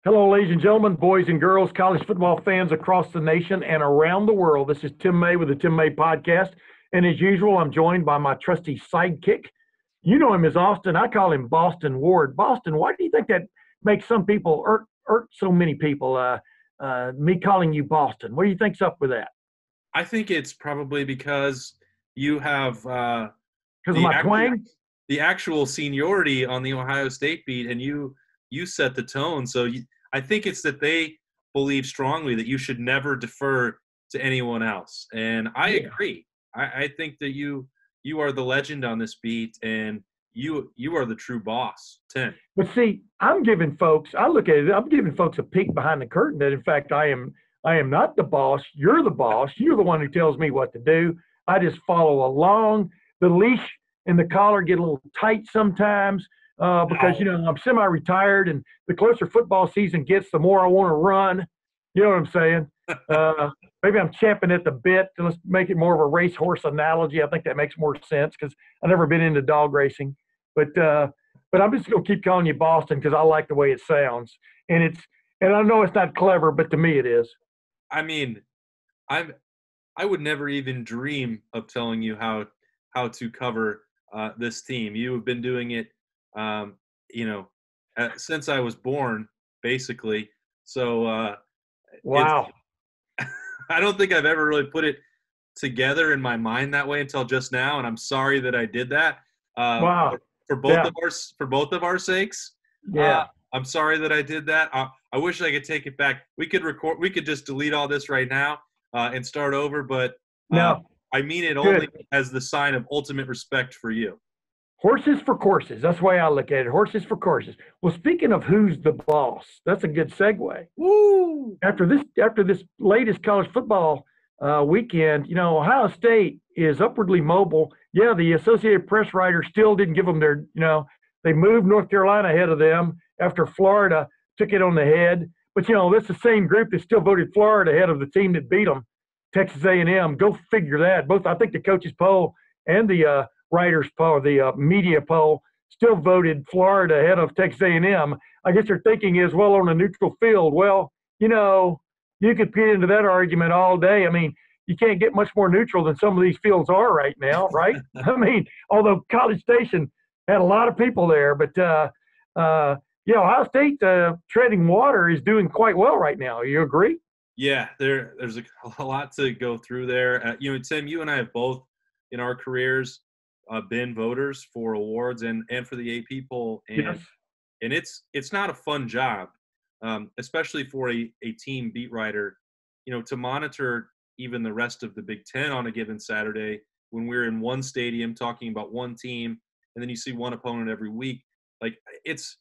Hello, ladies and gentlemen, boys and girls, college football fans across the nation and around the world. This is Tim May with the Tim May Podcast. And as usual, I'm joined by my trusty sidekick. You know him as Austin. I call him Boston Ward. Boston, why do you think that makes some people irk so many people? Me calling you Boston. What do you think's up with that? I think it's probably because you have Because of my twang? the actual seniority on the Ohio State beat, and you set the tone. So I think it's that they believe strongly that you should never defer to anyone else, and I agree. I think that you are the legend on this beat, and you are the true boss, Tim. But see, I'm giving folks a peek behind the curtain that in fact I am not the boss. You're the boss. You're the one who tells me what to do. I just follow along. The leash and the collar get a little tight sometimes because, I'm semi-retired, and the closer football season gets, the more I want to run. You know what I'm saying? Maybe I'm champing at the bit. Let's make it more of a racehorse analogy. I think that makes more sense because I've never been into dog racing. But I'm just going to keep calling you Boston because I like the way it sounds. And I know it's not clever, but to me it is. I mean, I would never even dream of telling you how to cover this team. You have been doing it, since I was born, basically. So, wow. I don't think I've ever really put it together in my mind that way until just now, and I'm sorry that I did that. Wow. For both of our sakes. Yeah. I'm sorry that I did that. I wish I could take it back. We could just delete all this right now and start over, but no. I mean it only as the sign of ultimate respect for you. Horses for courses. That's the way I look at it. Horses for courses. Well, speaking of who's the boss, that's a good segue. Woo! After this latest college football weekend, Ohio State is upwardly mobile. Yeah, the Associated Press writers still didn't give them their, they moved North Carolina ahead of them after Florida took it on the head. But, that's the same group that still voted Florida ahead of the team that beat them, Texas A&M. Go figure that. Both, I think the coaches poll and the writers poll, the media poll, still voted Florida ahead of Texas A&M. I guess their thinking is, well, on a neutral field, well, you could get into that argument all day. I mean, you can't get much more neutral than some of these fields are right now, right? I mean, although College Station had a lot of people there, but Ohio State treading water is doing quite well right now. You agree? Yeah, there's a lot to go through there. Tim, you and I have both in our careers been voters for awards and for the AP poll, and it's not a fun job, especially for a team beat writer, to monitor even the rest of the Big Ten on a given Saturday when we're in one stadium talking about one team, and then you see one opponent every week. Like it's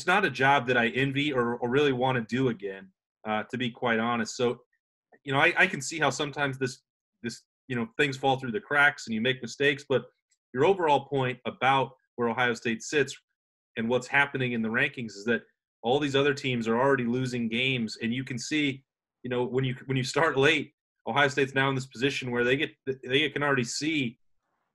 not a job that I envy or really want to do again, to be quite honest. So, I can see how sometimes this things fall through the cracks and you make mistakes, but your overall point about where Ohio State sits and what's happening in the rankings is that all these other teams are already losing games, and you can see, when you start late, Ohio State's now in this position where they can already see,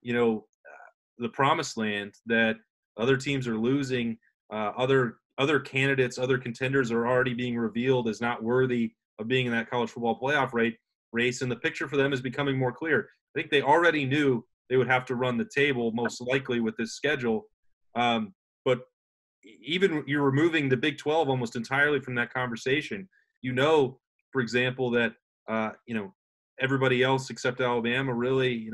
the promised land that other teams are losing. Other candidates, other contenders are already being revealed as not worthy of being in that college football playoff race, and the picture for them is becoming more clear. I think they already knew they would have to run the table most likely with this schedule, but even you're removing the Big 12 almost entirely from that conversation. For example, that everybody else except Alabama really,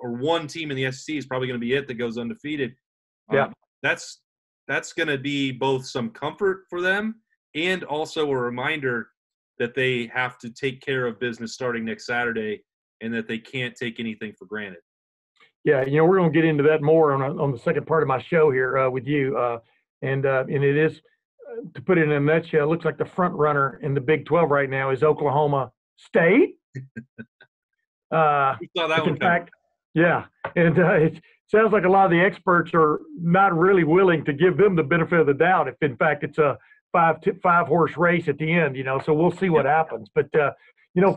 or one team in the SEC is probably going to be it that goes undefeated. Yeah, that's going to be both some comfort for them and also a reminder that they have to take care of business starting next Saturday and that they can't take anything for granted. Yeah, we're going to get into that more on the second part of my show here with you. And it is, to put it in a nutshell, it looks like the front runner in the Big 12 right now is Oklahoma State. Saw that one in fact, yeah. And it sounds like a lot of the experts are not really willing to give them the benefit of the doubt if, in fact, it's a five-horse race at the end, so we'll see what happens. But,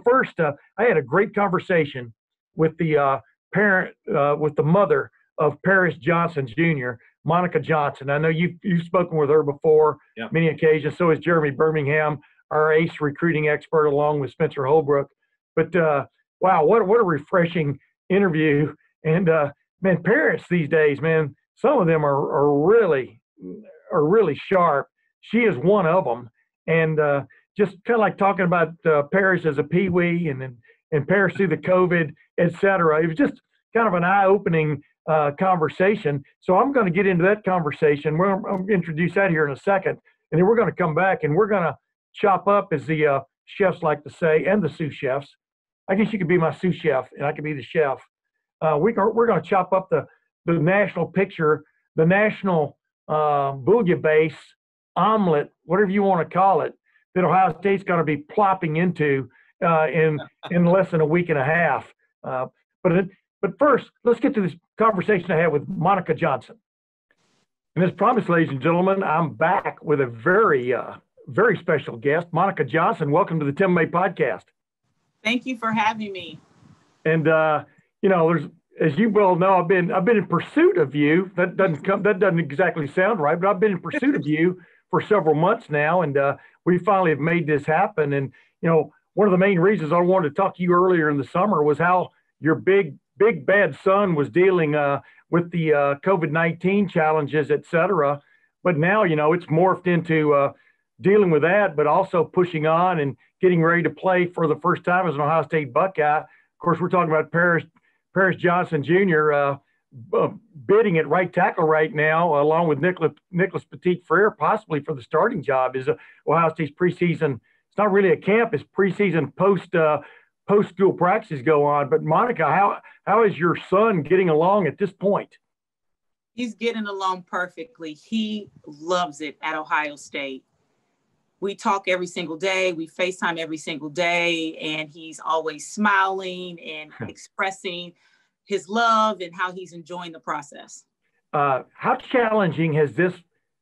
first, I had a great conversation with the parent, with the mother of Paris Johnson Jr., Monica Johnson. I know you've spoken with her before, Yeah. many occasions. So is Jeremy Birmingham, our ace recruiting expert, along with Spencer Holbrook. But wow, what a refreshing interview. And man, parents these days, man, some of them are really sharp. She is one of them. And just kind of like talking about Paris as a peewee and Paris through the COVID, et cetera. It was just kind of an eye-opening conversation. So I'm going to get into that conversation. I'm going to introduce that here in a second. And then we're going to come back and we're going to chop up, as the chefs like to say, and the sous chefs. I guess you could be my sous chef and I could be the chef. We're going to chop up the national picture, the national bouillabaisse omelet, whatever you want to call it, that Ohio State's going to be plopping into in less than a week and a half. But first, let's get to this conversation I had with Monica Johnson. And as promised, ladies and gentlemen, I'm back with a very special guest, Monica Johnson. Welcome to the Tim May podcast. Thank you for having me. And there's, as you well know, I've been in pursuit of you. That doesn't exactly sound right, but I've been in pursuit of you for several months now, and we finally have made this happen. And one of the main reasons I wanted to talk to you earlier in the summer was how your big bad son was dealing with the COVID-19 challenges, et cetera. But now, it's morphed into dealing with that, but also pushing on and getting ready to play for the first time as an Ohio State Buckeye. Of course, we're talking about Paris Johnson Jr. Bidding at right tackle right now, along with Nicholas Petit-Frere, possibly for the starting job. Is Ohio State's preseason? It's not really a camp; it's preseason post school practices go on. But Monica, how is your son getting along at this point? He's getting along perfectly. He loves it at Ohio State. We talk every single day. We FaceTime every single day, and he's always smiling and expressing his love and how he's enjoying the process. How challenging has this,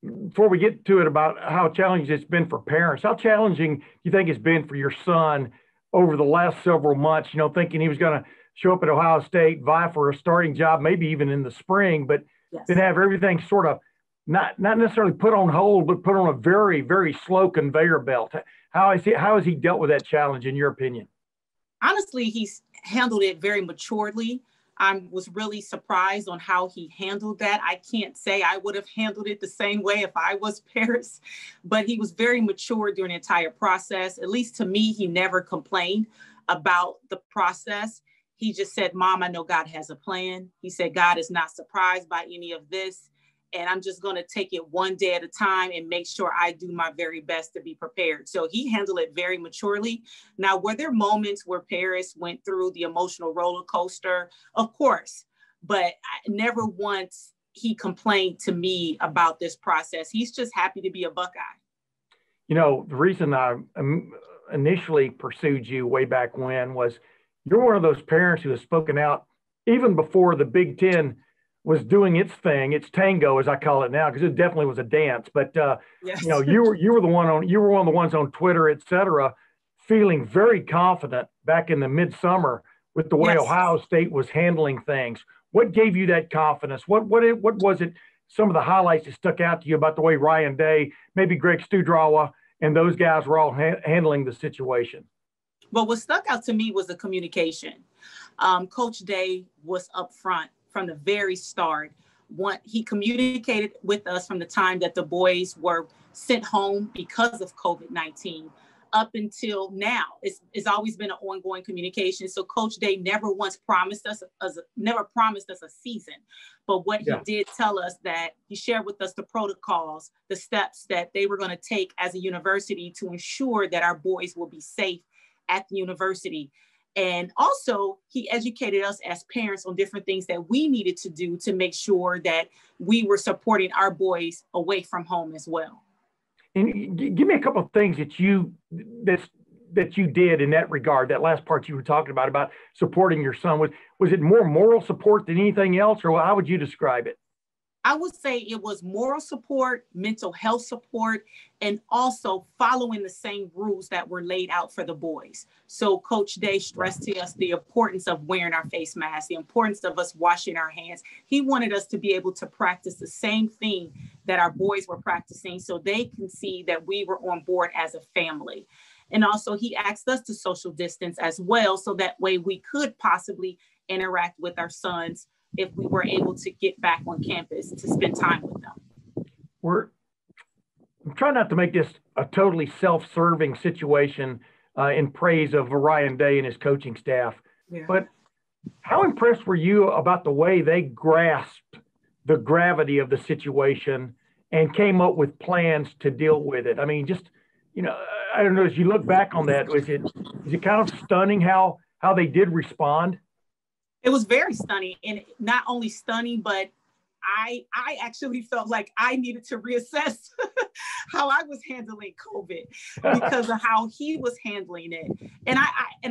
before we get to it about how challenging it's been for parents, how challenging do you think it's been for your son over the last several months, thinking he was going to show up at Ohio State, vie for a starting job, maybe even in the spring, but then have everything sort of not necessarily put on hold, but put on a very, very slow conveyor belt. How has he dealt with that challenge, in your opinion? Honestly, he's handled it very maturely. I was really surprised on how he handled that. I can't say I would have handled it the same way if I was Paris, but he was very mature during the entire process. At least to me, he never complained about the process. He just said, "Mom, I know God has a plan." He said, "God is not surprised by any of this. And I'm just going to take it one day at a time and make sure I do my very best to be prepared." So he handled it very maturely. Now, were there moments where Paris went through the emotional roller coaster? Of course, but never once he complained to me about this process. He's just happy to be a Buckeye. The reason I initially pursued you way back when was you're one of those parents who has spoken out even before the Big Ten was doing its thing, its tango, as I call it now, because it definitely was a dance. But yes. you were one of the ones on Twitter, et cetera, feeling very confident back in the midsummer with the way Ohio State was handling things. What gave you that confidence? What was it? Some of the highlights that stuck out to you about the way Ryan Day, maybe Greg Studrawa, and those guys were all handling the situation. Well, what stuck out to me was the communication. Coach Day was upfront from the very start. He communicated with us from the time that the boys were sent home because of COVID-19 up until now. It's always been an ongoing communication. So Coach Day never once promised us a season. But what he did tell us, that he shared with us the protocols, the steps that they were going to take as a university to ensure that our boys will be safe at the university. And also, he educated us as parents on different things that we needed to do to make sure that we were supporting our boys away from home as well. And give me a couple of things that you did in that regard, that last part you were talking about supporting your son. Was it more moral support than anything else, or how would you describe it? I would say it was moral support, mental health support, and also following the same rules that were laid out for the boys. So Coach Day stressed to us the importance of wearing our face masks, the importance of us washing our hands. He wanted us to be able to practice the same thing that our boys were practicing so they can see that we were on board as a family. And also he asked us to social distance as well, so that way we could possibly interact with our sons if we were able to get back on campus to spend time with them. I'm trying not to make this a totally self-serving situation in praise of Ryan Day and his coaching staff, but how impressed were you about the way they grasped the gravity of the situation and came up with plans to deal with it? I mean, just, I don't know, as you look back on that, is it kind of stunning how they did respond? It was very stunning, and not only stunning, but I actually felt like I needed to reassess how I was handling COVID because of how he was handling it. And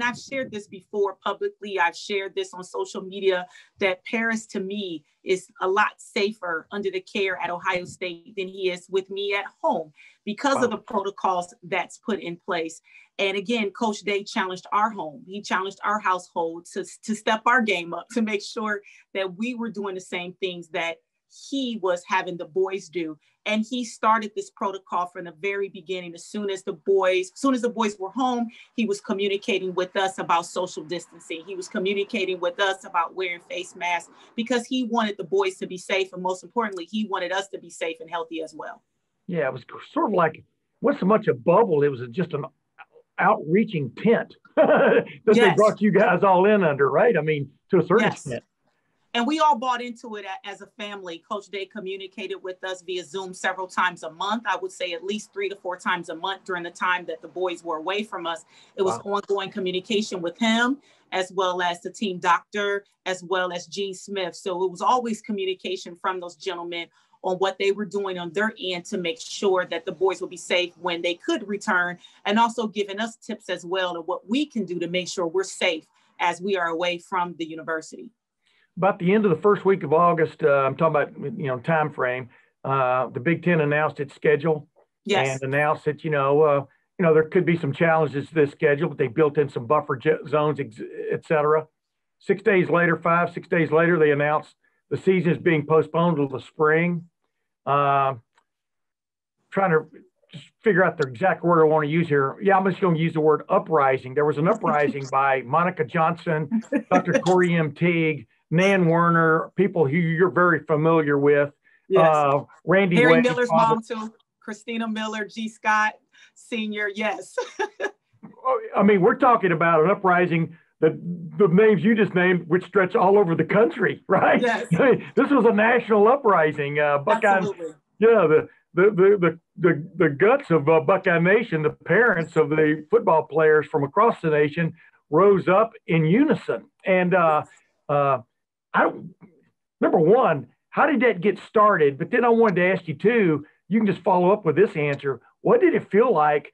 I've shared this before publicly. I've shared this on social media that Paris to me is a lot safer under the care at Ohio State than he is with me at home because of the protocols that's put in place. And again, Coach Day challenged our home. He challenged our household to step our game up, to make sure that we were doing the same things that he was having the boys do. And he started this protocol from the very beginning. As soon as the boys were home, he was communicating with us about social distancing. He was communicating with us about wearing face masks because he wanted the boys to be safe. And most importantly, he wanted us to be safe and healthy as well. Yeah, it was sort of like, wasn't so much a bubble. It was just an outreaching tent that they brought you guys all in under, right? I mean, to a certain extent. And we all bought into it as a family. Coach Day communicated with us via Zoom several times a month. I would say at least 3 to 4 times a month during the time that the boys were away from us. It was ongoing communication with him, as well as the team doctor, as well as Gene Smith. So it was always communication from those gentlemen on what they were doing on their end to make sure that the boys would be safe when they could return, and also giving us tips as well of what we can do to make sure we're safe as we are away from the university. About the end of the first week of August, I'm talking about, time frame, the Big Ten announced its schedule and announced that, there could be some challenges to this schedule, but they built in some buffer zones, et cetera. 6 days later, 6 days later, they announced the season is being postponed to the spring. Trying to just figure out the exact word I want to use here. Yeah, I'm just going to use the word uprising. There was an uprising by Monica Johnson, Dr. Corey M. Teague, Nan Werner, people who you're very familiar with. Randy Harry Miller's mom too, Christina Miller, G. Scott Sr., yes. I mean, we're talking about an uprising that the names you just named, which stretch all over the country, right? Yes. I mean, this was a national uprising. Buckeyes, the guts of Buckeye Nation, the parents of the football players from across the nation rose up in unison. And number one, how did that get started? But then I wanted to ask you too, you can just follow up with this answer. What did it feel like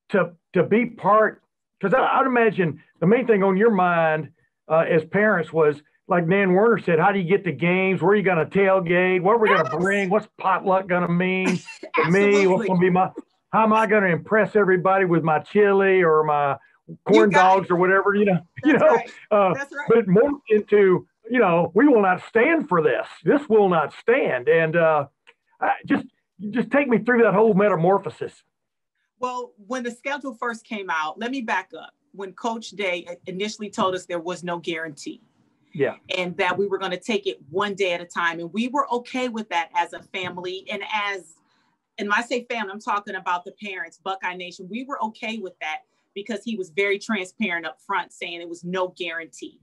to be part? Because I'd imagine the main thing on your mind as parents was, like Nan Werner said, how do you get to games? Where are you going to tailgate? What are we going to bring? What's potluck going to mean to me? What's going to be how am I going to impress everybody with my chili or my corn dogs or whatever, Right. That's right. But more into, we will not stand for this. This will not stand. And just take me through that whole metamorphosis. Well, when the schedule first came out, let me back up. When Coach Day initially told us there was no guarantee. Yeah. And that we were going to take it one day at a time. And we were okay with that as a family. And when I say family, I'm talking about the parents, Buckeye Nation. We were okay with that because he was very transparent up front, saying it was no guarantee.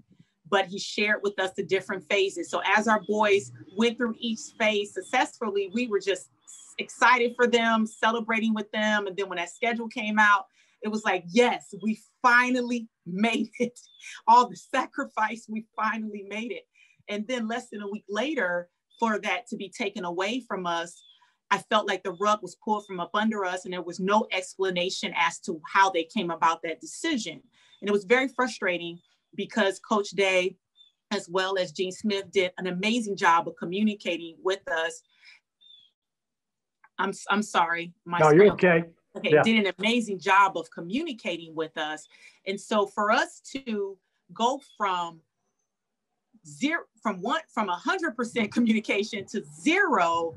But he shared with us the different phases. So as our boys went through each phase successfully, we were just excited for them, celebrating with them. And then when that schedule came out, it was like, yes, we finally made it. All the sacrifice, we finally made it. And then less than a week later, for that to be taken away from us, I felt like the rug was pulled from up under us, and there was no explanation as to how they came about that decision. And it was very frustrating because Coach Day as well as Gene Smith, did an amazing job of communicating with us. I'm sorry. No, you're okay. Okay, yeah. Did an amazing job of communicating with us. And so for us to go from 100% communication to zero,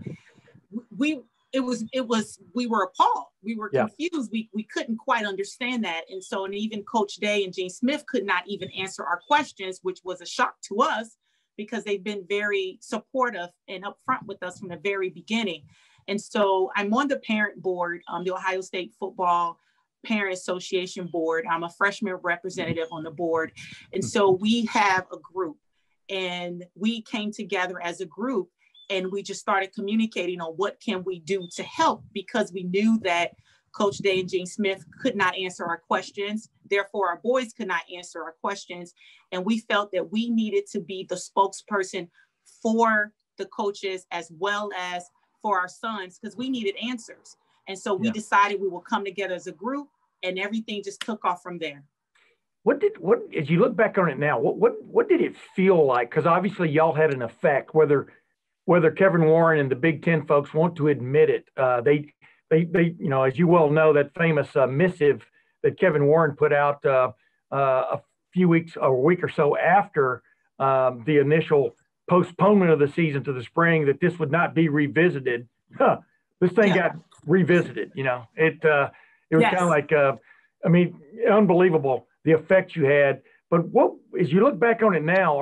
we were appalled. We were confused. We couldn't quite understand that. And so, and even Coach Day and Gene Smith could not even answer our questions, which was a shock to us because they've been very supportive and upfront with us from the very beginning. And so I'm on the parent board, the Ohio State Football Parent Association board. I'm a freshman representative on the board. And so we have a group, and we came together as a group, and we just started communicating on what can we do to help, because we knew that Coach Day and Gene Smith could not answer our questions. Therefore, our boys could not answer our questions. And we felt that we needed to be the spokesperson for the coaches as well as for our sons, because we needed answers. And so we decided we will come together as a group, and everything just took off from there. What as you look back on it now, what did it feel like? Because obviously y'all had an effect, whether Kevin Warren and the Big Ten folks want to admit it. They as you well know, that famous missive that Kevin Warren put out a week or so after the initial postponement of the season to the spring, that this would not be revisited. This thing got revisited. It was kind of like, unbelievable the effect you had. But as you look back on it now,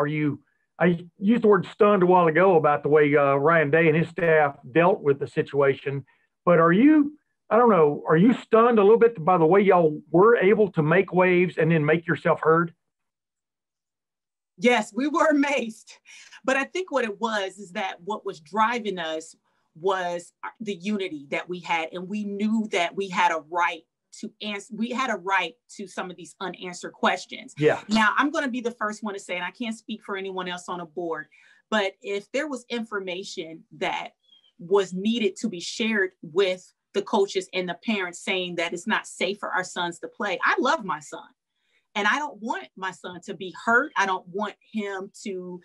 I used the word stunned a while ago about the way Ryan Day and his staff dealt with the situation. But are you stunned a little bit by the way y'all were able to make waves and then make yourself heard? Yes, we were amazed. But I think what it was is that what was driving us was the unity that we had. And we knew that we had a right to answer. We had a right to some of these unanswered questions. Yeah. Now, I'm going to be the first one to say, and I can't speak for anyone else on a board, but if there was information that was needed to be shared with the coaches and the parents saying that it's not safe for our sons to play, I love my son. And I don't want my son to be hurt. I don't want him to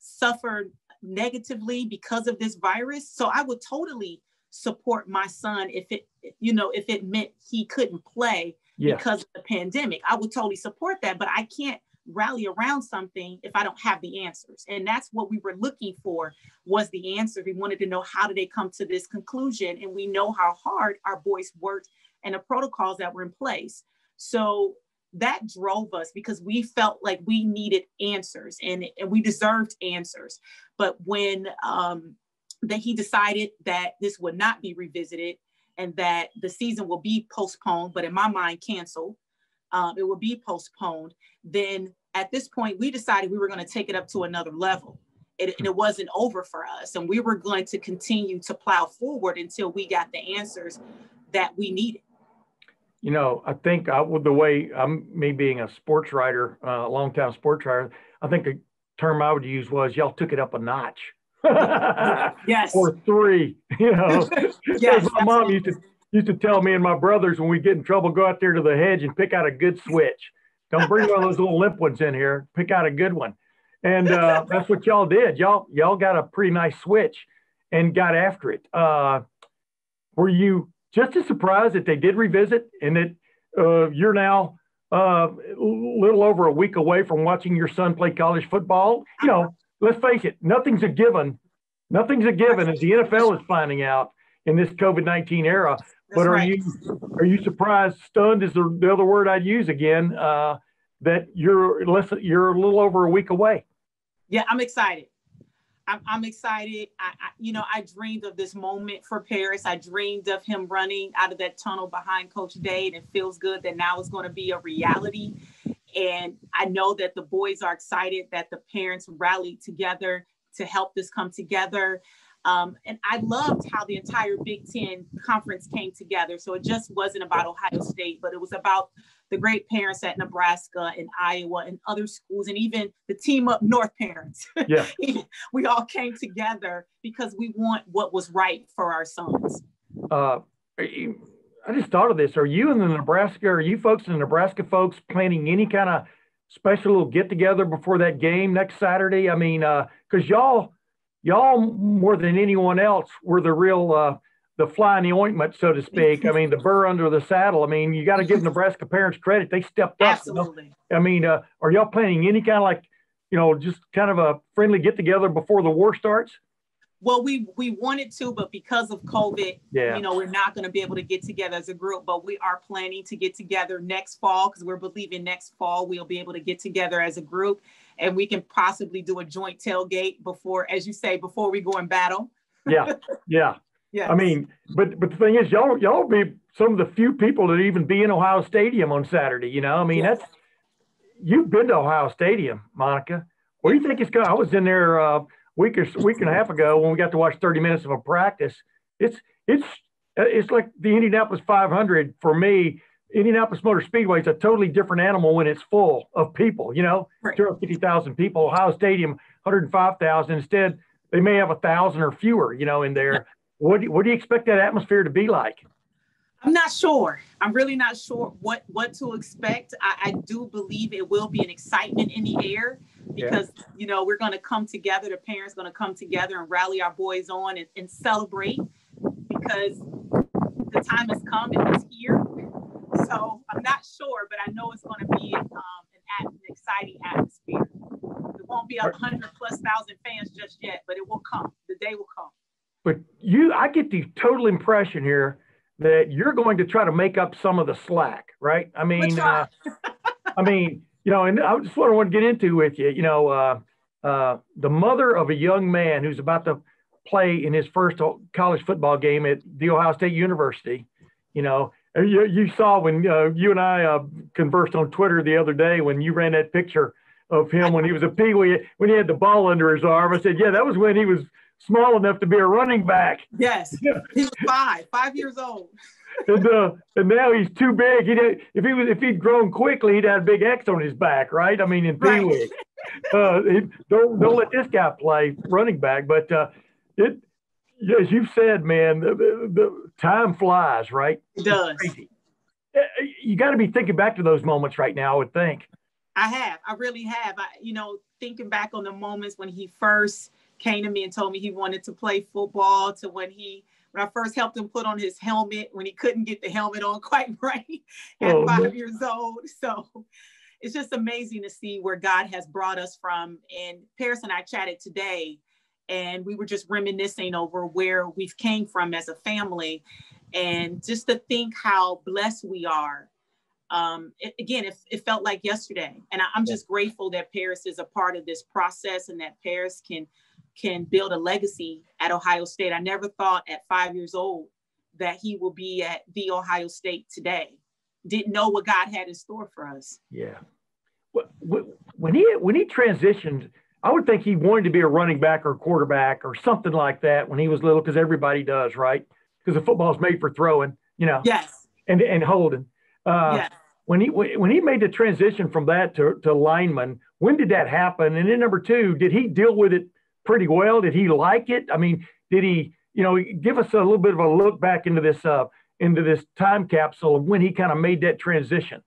suffer negatively because of this virus. So I would totally support my son if it meant he couldn't play because of the pandemic. I would totally support that, but I can't rally around something if I don't have the answers. And that's what we were looking for, was the answer. We wanted to know, how did they come to this conclusion? And we know how hard our boys worked and the protocols that were in place. So that drove us, because we felt like we needed answers and we deserved answers. But when that he decided that this would not be revisited and that the season will be postponed, but in my mind canceled, it will be postponed, then at this point we decided we were going to take it up to another level. And it wasn't over for us, and we were going to continue to plow forward until we got the answers that we needed. I think with the way me being a sports writer, a longtime sports writer, I think the term I would use was y'all took it up a notch. Yes. Or three, Yes, my mom used to tell me and my brothers, when we get in trouble, go out there to the hedge and pick out a good switch. Don't bring one of those little limp ones in here. Pick out a good one. And that's what y'all did. Y'all got a pretty nice switch and got after it. Were you just as surprised that they did revisit, and that you're now a little over a week away from watching your son play college football? Let's face it, nothing's a given. Nothing's a given, as the NFL is finding out in this COVID-19 era. But are you surprised? Stunned is the other word I'd use again. That you're a little over a week away. Yeah, I'm excited. I'm excited. I dreamed of this moment for Paris. I dreamed of him running out of that tunnel behind Coach Day, and it feels good that now it's going to be a reality. And I know that the boys are excited that the parents rallied together to help this come together. And I loved how the entire Big Ten conference came together. So it just wasn't about Ohio State, but it was about the great parents at Nebraska and Iowa and other schools, and even the team up north parents. Yeah. We all came together because we want what was right for our sons. I just thought of this. Are you folks in the Nebraska folks planning any kind of special little get together before that game next Saturday? I mean, because y'all more than anyone else were the real the fly in the ointment, so to speak. I mean, the burr under the saddle. I mean, you got to give Nebraska parents credit; they stepped up. Absolutely. You know? I mean, are y'all planning any kind of like, just kind of a friendly get together before the war starts? Well, we wanted to, but because of COVID, yeah. We're not going to be able to get together as a group, but we are planning to get together next fall, because we're believing next fall we'll be able to get together as a group, and we can possibly do a joint tailgate before, as you say, before we go in battle. Yeah. Yes. I mean, but the thing is, y'all be some of the few people that even be in Ohio Stadium on Saturday. I mean, yes. You've been to Ohio Stadium, Monica. What do you think it's going? I was in there week and a half ago when we got to watch 30 minutes of a practice. It's like the Indianapolis 500 for me. Indianapolis Motor Speedway is a totally different animal when it's full of people. Right. 250,000 people. Ohio Stadium, 105,000. Instead, they may have 1,000 or fewer. In there. Yeah. What do you expect that atmosphere to be like? I'm not sure. I'm really not sure what to expect. I do believe it will be an excitement in the air because, we're going to come together. The parents going to come together and rally our boys on and celebrate, because the time has come and it's here. So I'm not sure, but I know it's going to be an exciting atmosphere. It won't be 100,000+ fans just yet, but it will come. The day will come. But I get the total impression here that you're going to try to make up some of the slack, right? I mean, and I just what I want to get into with you, the mother of a young man who's about to play in his first college football game at The Ohio State University, you saw when you and I conversed on Twitter the other day when you ran that picture of him when he was a peewee, when he had the ball under his arm. I said, yeah, that was when he was small enough to be a running back. Yes, he was 5 years old. And now he's too big. If he'd grown quickly, he'd have a big X on his back, right? I mean, in peewee. Don't let this guy play running back. But as you've said, man, the time flies, right? It does. You got to be thinking back to those moments right now, I would think. I really have. Thinking back on the moments when he first came to me and told me he wanted to play football, to when I first helped him put on his helmet when he couldn't get the helmet on quite right at 5 years old. So it's just amazing to see where God has brought us from. And Paris and I chatted today, and we were just reminiscing over where we've came from as a family, and just to think how blessed we are. It felt like yesterday, and I'm just grateful that Paris is a part of this process, and that Paris can build a legacy at Ohio State. I never thought at 5 years old that he will be at The Ohio State today. Didn't know what God had in store for us. Yeah. When he transitioned, I would think he wanted to be a running back or quarterback or something like that when he was little, because everybody does, right? Because the football is made for throwing, Yes. And holding. Yes. When he made the transition from that to lineman, when did that happen? And then number two, did he deal with it pretty well? Did he like it? I mean, did he, give us a little bit of a look back into this time capsule of when he kind of made that transition?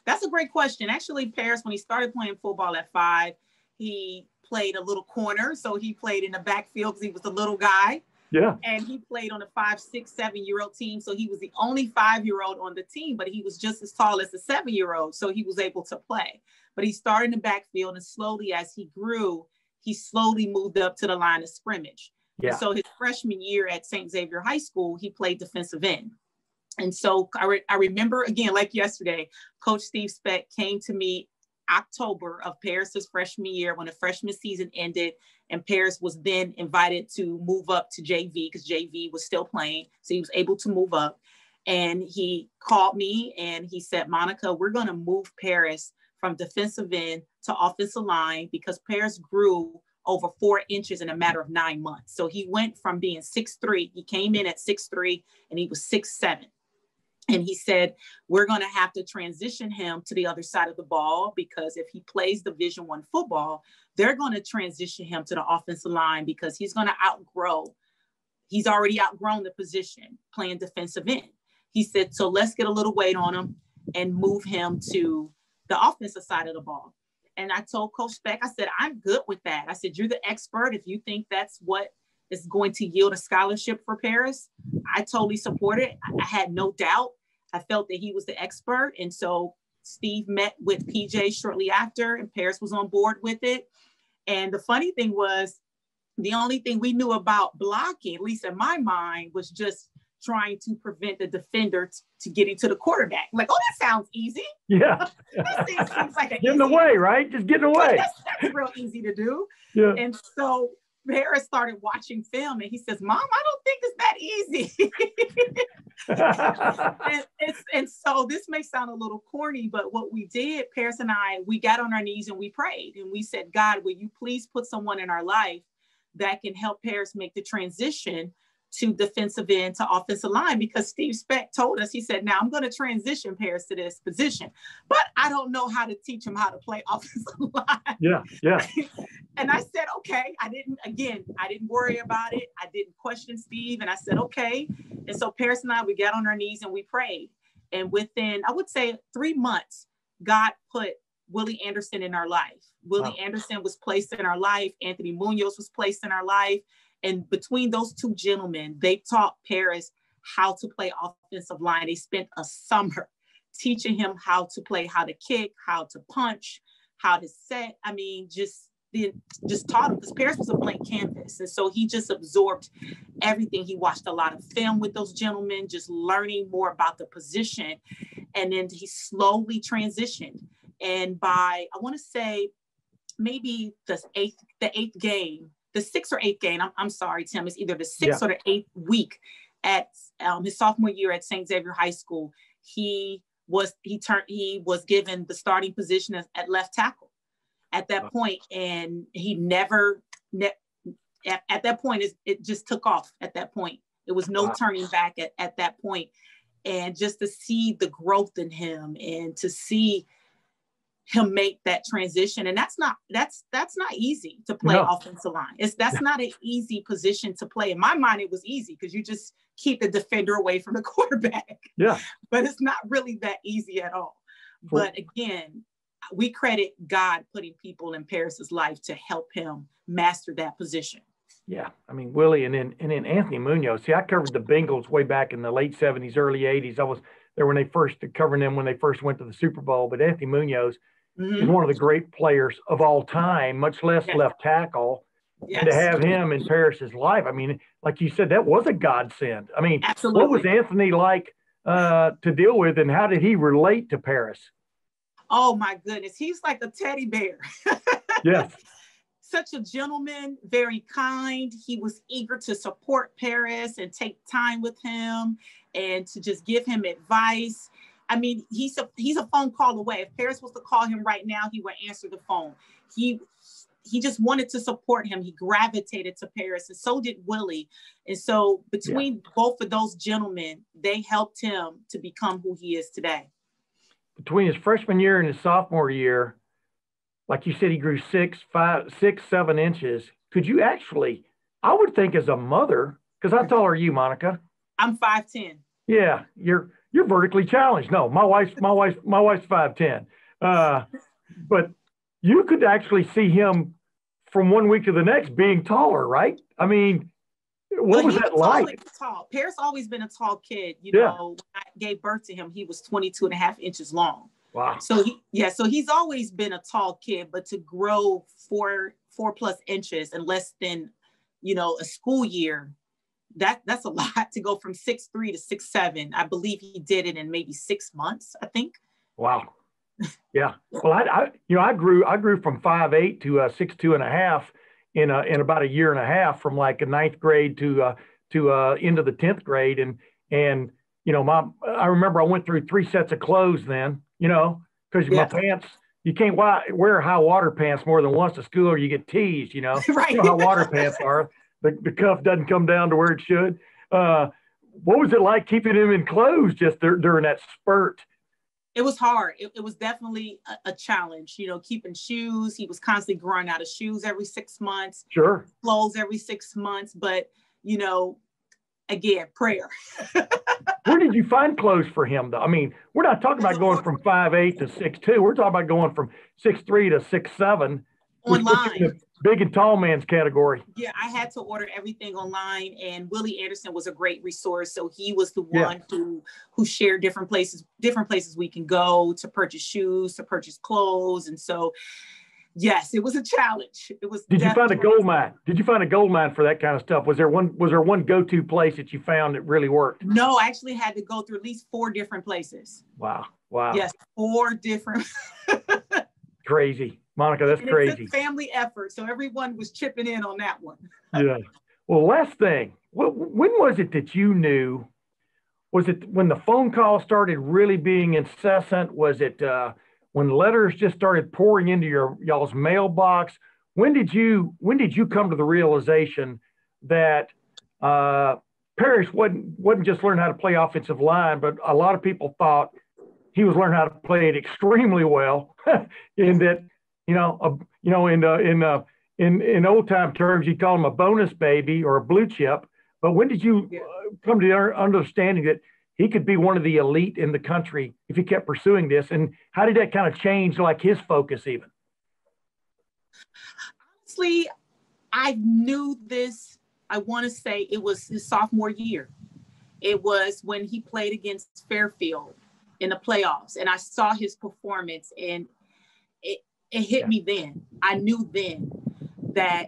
That's a great question. Actually, Paris, when he started playing football at 5, he played a little corner. So he played in the backfield because he was a little guy. Yeah. And he played on a 5, 6, 7-year-old team. So he was the only 5-year-old on the team, but he was just as tall as the 7-year-old. So he was able to play. But he started in the backfield, and slowly as he grew, he slowly moved up to the line of scrimmage. Yeah. And so his freshman year at St. Xavier High School, he played defensive end. And so I remember, again, like yesterday, Coach Steve Speck came to me October of Paris's freshman year when the freshman season ended, and Paris was then invited to move up to JV because JV was still playing. So he was able to move up, and he called me and he said, Monica, we're going to move Paris from defensive end to offensive line because Paris grew over 4 inches in a matter of 9 months. So he went from being 6'3", he came in at 6'3", and he was 6'7". And he said, we're going to have to transition him to the other side of the ball because if he plays Division I football, they're going to transition him to the offensive line because he's already outgrown the position playing defensive end. He said, so let's get a little weight on him and move him to the offensive side of the ball. And I told Coach Speck, I said, I'm good with that. I said, you're the expert. If you think that's what is going to yield a scholarship for Paris, I totally support it. I had no doubt. I felt that he was the expert. And so Steve met with PJ shortly after, and Paris was on board with it. And the funny thing was, the only thing we knew about blocking, at least in my mind, was just trying to prevent the defender to getting to the quarterback. Like, oh, that sounds easy. Yeah. That seems like getting away, right? Just getting away. That's real easy to do. Yeah. And so Harris started watching film, and he says, Mom, I don't think it's that easy. and so this may sound a little corny, but what we did, Paris and I, we got on our knees and we prayed. And we said, God, will you please put someone in our life that can help Paris make the transition to defensive end to offensive line? Because Steve Speck told us, he said, now I'm going to transition Paris to this position, but I don't know how to teach him how to play offensive line. Yeah. And I said, okay. I didn't worry about it. I didn't question Steve. And I said, okay. And so Paris and I, we got on our knees and we prayed. And within, I would say 3 months, God put Willie Anderson in our life. Willie Anderson was placed in our life. Anthony Munoz was placed in our life. And between those two gentlemen, they taught Paris how to play offensive line. They spent a summer teaching him how to play, how to kick, how to punch, how to set. I mean, just taught him, because Paris was a blank canvas. And so he just absorbed everything. He watched a lot of film with those gentlemen, just learning more about the position. And then he slowly transitioned. And by, I want to say, maybe the eighth game, the 6th or 8th game, I'm sorry, Tim, it's either the 6th or the 8th week at his sophomore year at St. Xavier High School, he was given the starting position at left tackle at that point. And he at that point, it just took off at that point. It was no turning back at that point. And just to see the growth in him and to see him make that transition. And that's not easy to play offensive line. That's not an easy position to play. In my mind, it was easy because you just keep the defender away from the quarterback. Yeah. But it's not really that easy at all. But again, we credit God putting people in Paris's life to help him master that position. Yeah. I mean, Willie and then Anthony Munoz. See, I covered the Bengals way back in the late 70s, early 80s. I was there when they first covering them when they first went to the Super Bowl. But Anthony Munoz is one of the great players of all time, much less left tackle. Yes. And to have him in Paris's life, I mean, like you said, that was a godsend. I mean, absolutely. What was Anthony like to deal with, and how did he relate to Paris? Oh, my goodness. He's like a teddy bear. Yes. Such a gentleman, very kind. He was eager to support Paris and take time with him and to just give him advice. I mean, he's a phone call away. If Paris was to call him right now, he would answer the phone. He just wanted to support him. He gravitated to Paris, and so did Willie. And so between both of those gentlemen, they helped him to become who he is today. Between his freshman year and his sophomore year, like you said, he grew 6, 7 inches. Could you actually, I would think as a mother, because how tall are you, Monica? I'm 5'10". Yeah, you're vertically challenged. No, my wife's 5'10". But you could actually see him from one week to the next being taller, right? I mean, what was that like? Tall. Paris always been a tall kid. You know, when I gave birth to him, he was 22.5 inches long. Wow. So he's always been a tall kid, but to grow 4+ inches in less than, a school year, that's a lot. To go from 6'3" to 6'7". I believe he did it in maybe 6 months, I think. Wow. Yeah. Well, I grew from 5'8" to 6'2.5" in about a year and a half, from like a 9th grade to into the 10th grade. And I remember I went through 3 sets of clothes then, because my pants, you can't wear high water pants more than once to school or you get teased, Right. You know how water pants are. The cuff doesn't come down to where it should. What was it like keeping him in clothes just during that spurt? It was hard. It was definitely a challenge, keeping shoes. He was constantly growing out of shoes every 6 months. Sure. Clothes every 6 months. But, Again, prayer. Where did you find clothes for him, though? I mean, we're not talking about going from 5'8" to 6'2". We're talking about going from 6'3" to 6'7". Online. Big and tall man's category. Yeah, I had to order everything online, and Willie Anderson was a great resource. So he was the one who shared different places we can go to purchase shoes, to purchase clothes. And so, yes, it was a challenge. It was. Did you find a gold mine? Did you find a gold mine for that kind of stuff? Was there one go-to place that you found that really worked? No, I actually had to go through at least 4 different places. Wow. Yes, 4 different. Crazy. Monica, that's crazy. It's a family effort, so everyone was chipping in on that one. Yeah. Well, last thing, when was it that you knew? Was it when the phone call started really being incessant? Was it when letters just started pouring into y'all's mailbox? When did you come to the realization that Parrish wasn't just learning how to play offensive line, but a lot of people thought he was learning how to play it extremely well, in that. In old time terms, you call him a bonus baby or a blue chip. But when did you come to the understanding that he could be one of the elite in the country if he kept pursuing this? And how did that kind of change, like, his focus even? Honestly, I knew this. I want to say it was his sophomore year. It was when he played against Fairfield in the playoffs, and I saw his performance, and it hit me then. I knew then that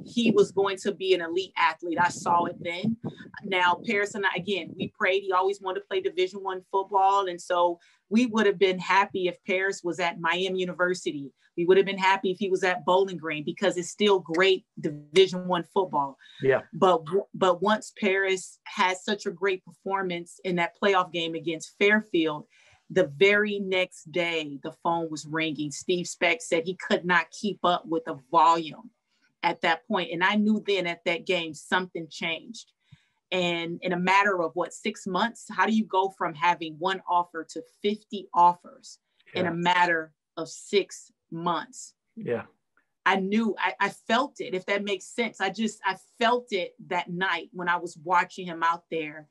he was going to be an elite athlete. I saw it then. Now, Paris and I, again, we prayed. He always wanted to play Division I football. And so we would have been happy if Paris was at Miami University. We would have been happy if he was at Bowling Green, because it's still great Division I football. Yeah. But once Paris had such a great performance in that playoff game against Fairfield, the very next day, the phone was ringing. Steve Speck said he could not keep up with the volume at that point. And I knew then at that game, something changed. And in a matter of 6 months, how do you go from having one offer to 50 offers in a matter of 6 months? Yeah. I knew, I felt it, if that makes sense. I felt it that night when I was watching him out there,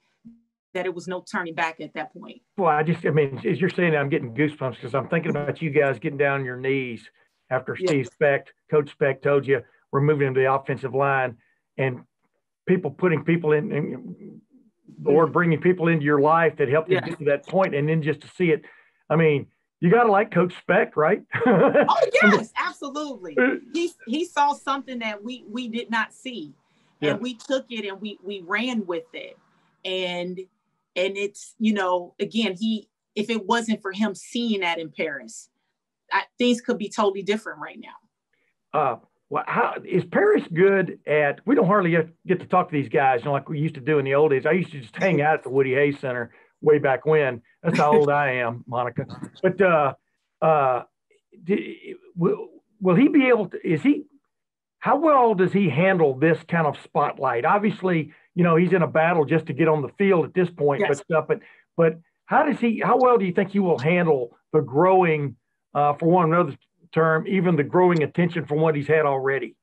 that it was no turning back at that point. Well, as you're saying that, I'm getting goosebumps, because I'm thinking about you guys getting down on your knees after Steve Speck, Coach Speck, told you we're moving into the offensive line, and putting people in, and the Lord bringing people into your life that helped you get to that point, and then just to see it. I mean, you got to like Coach Speck, right? Oh, yes, absolutely. He saw something that we did not see, and we took it and we ran with it. And it's, again, if it wasn't for him seeing that in Paris, things could be totally different right now. Well, how is Paris good at? We don't hardly get to talk to these guys, like we used to do in the old days. I used to just hang out at the Woody Hayes Center way back when. That's how old I am, Monica. But will he be able to? How well does he handle this kind of spotlight? Obviously, he's in a battle just to get on the field at this point, but how well do you think he will handle the growing, for one another term, even the growing attention from what he's had already?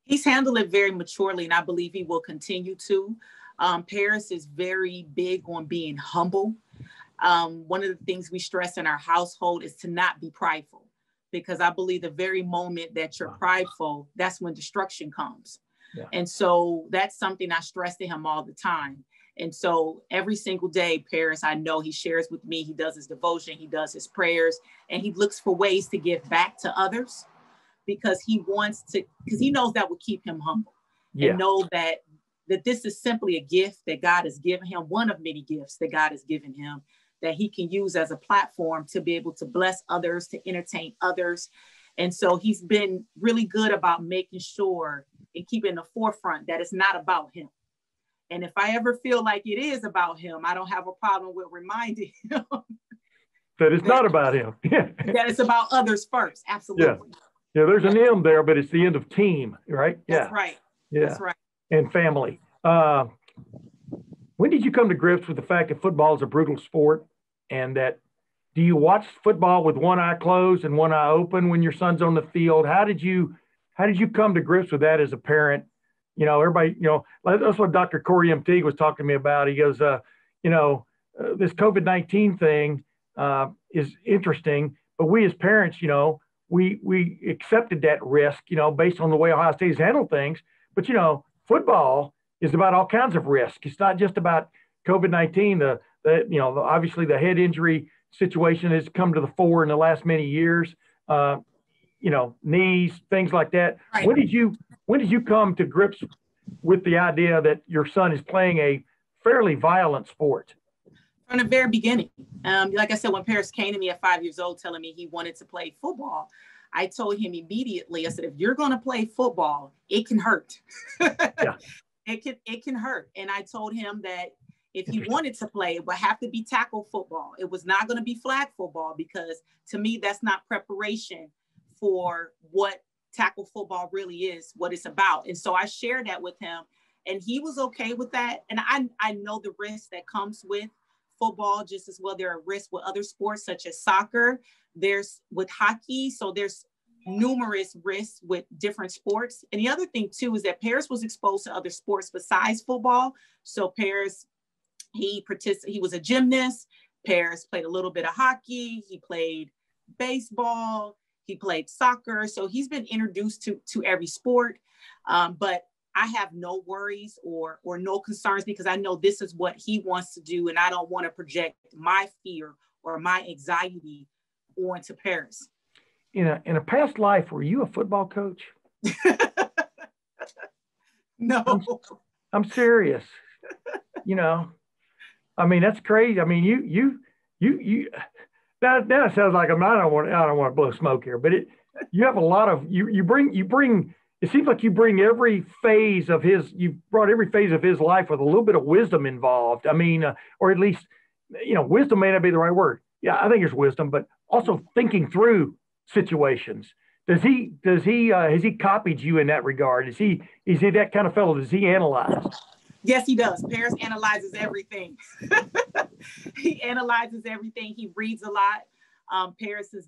He's handled it very maturely, and I believe he will continue to. Paris is very big on being humble. One of the things we stress in our household is to not be prideful, because I believe the very moment that you're prideful, that's when destruction comes. Yeah. And so that's something I stress to him all the time. And so every single day, Paris, I know he shares with me, he does his devotion, he does his prayers, and he looks for ways to give back to others, because he knows that will keep him humble. And know that this is simply a gift that God has given him, one of many gifts that God has given him, that he can use as a platform to be able to bless others, to entertain others. And so he's been really good about making sure and keeping the forefront that it's not about him. And if I ever feel like it is about him, I don't have a problem with reminding him that it's not about him. That it's about others first. Absolutely. Yeah, there's an M there, but it's the end of team, right? That's right. Yeah. That's right. And family. When did you come to grips with the fact that football is a brutal sport, and that do you watch football with one eye closed and one eye open when your son's on the field? How did you come to grips with that as a parent, everybody, that's what Dr. Corey M. Teague was talking to me about. He goes, this COVID-19 thing is interesting, but we as parents, we accepted that risk, based on the way Ohio State has handled things. But, football is about all kinds of risk. It's not just about COVID-19. Obviously the head injury situation has come to the fore in the last many years. Knees, things like that. Right. When did you come to grips with the idea that your son is playing a fairly violent sport? From the very beginning. Like I said, when Paris came to me at 5 years old telling me he wanted to play football, I told him immediately, I said, if you're going to play football, it can hurt. Yeah. It can hurt. And I told him that if he wanted to play, it would have to be tackle football. It was not going to be flag football, because to me, that's not preparation for what tackle football really is, what it's about. And so I shared that with him, and he was okay with that. And I know the risk that comes with football just as well. There are risks with other sports such as soccer. There's with hockey. So there's numerous risks with different sports. And the other thing too is that Paris was exposed to other sports besides football. So Paris, he was a gymnast. Paris played a little bit of hockey. He played baseball. He played soccer. So he's been introduced to every sport. But I have no worries or no concerns, because I know this is what he wants to do. And I don't want to project my fear or my anxiety onto Paris. In a past life, were you a football coach? No. I'm serious. That's crazy. You that sounds like I don't want to blow smoke here, but you have a lot of you bring. It seems like you bring you brought every phase of his life with a little bit of wisdom involved. Or at least, wisdom may not be the right word. Yeah, I think there's wisdom, but also thinking through situations. Has he copied you in that regard? Is he that kind of fellow? Does he analyze? Yes, he does. Paris analyzes everything. He analyzes everything. He reads a lot. Paris is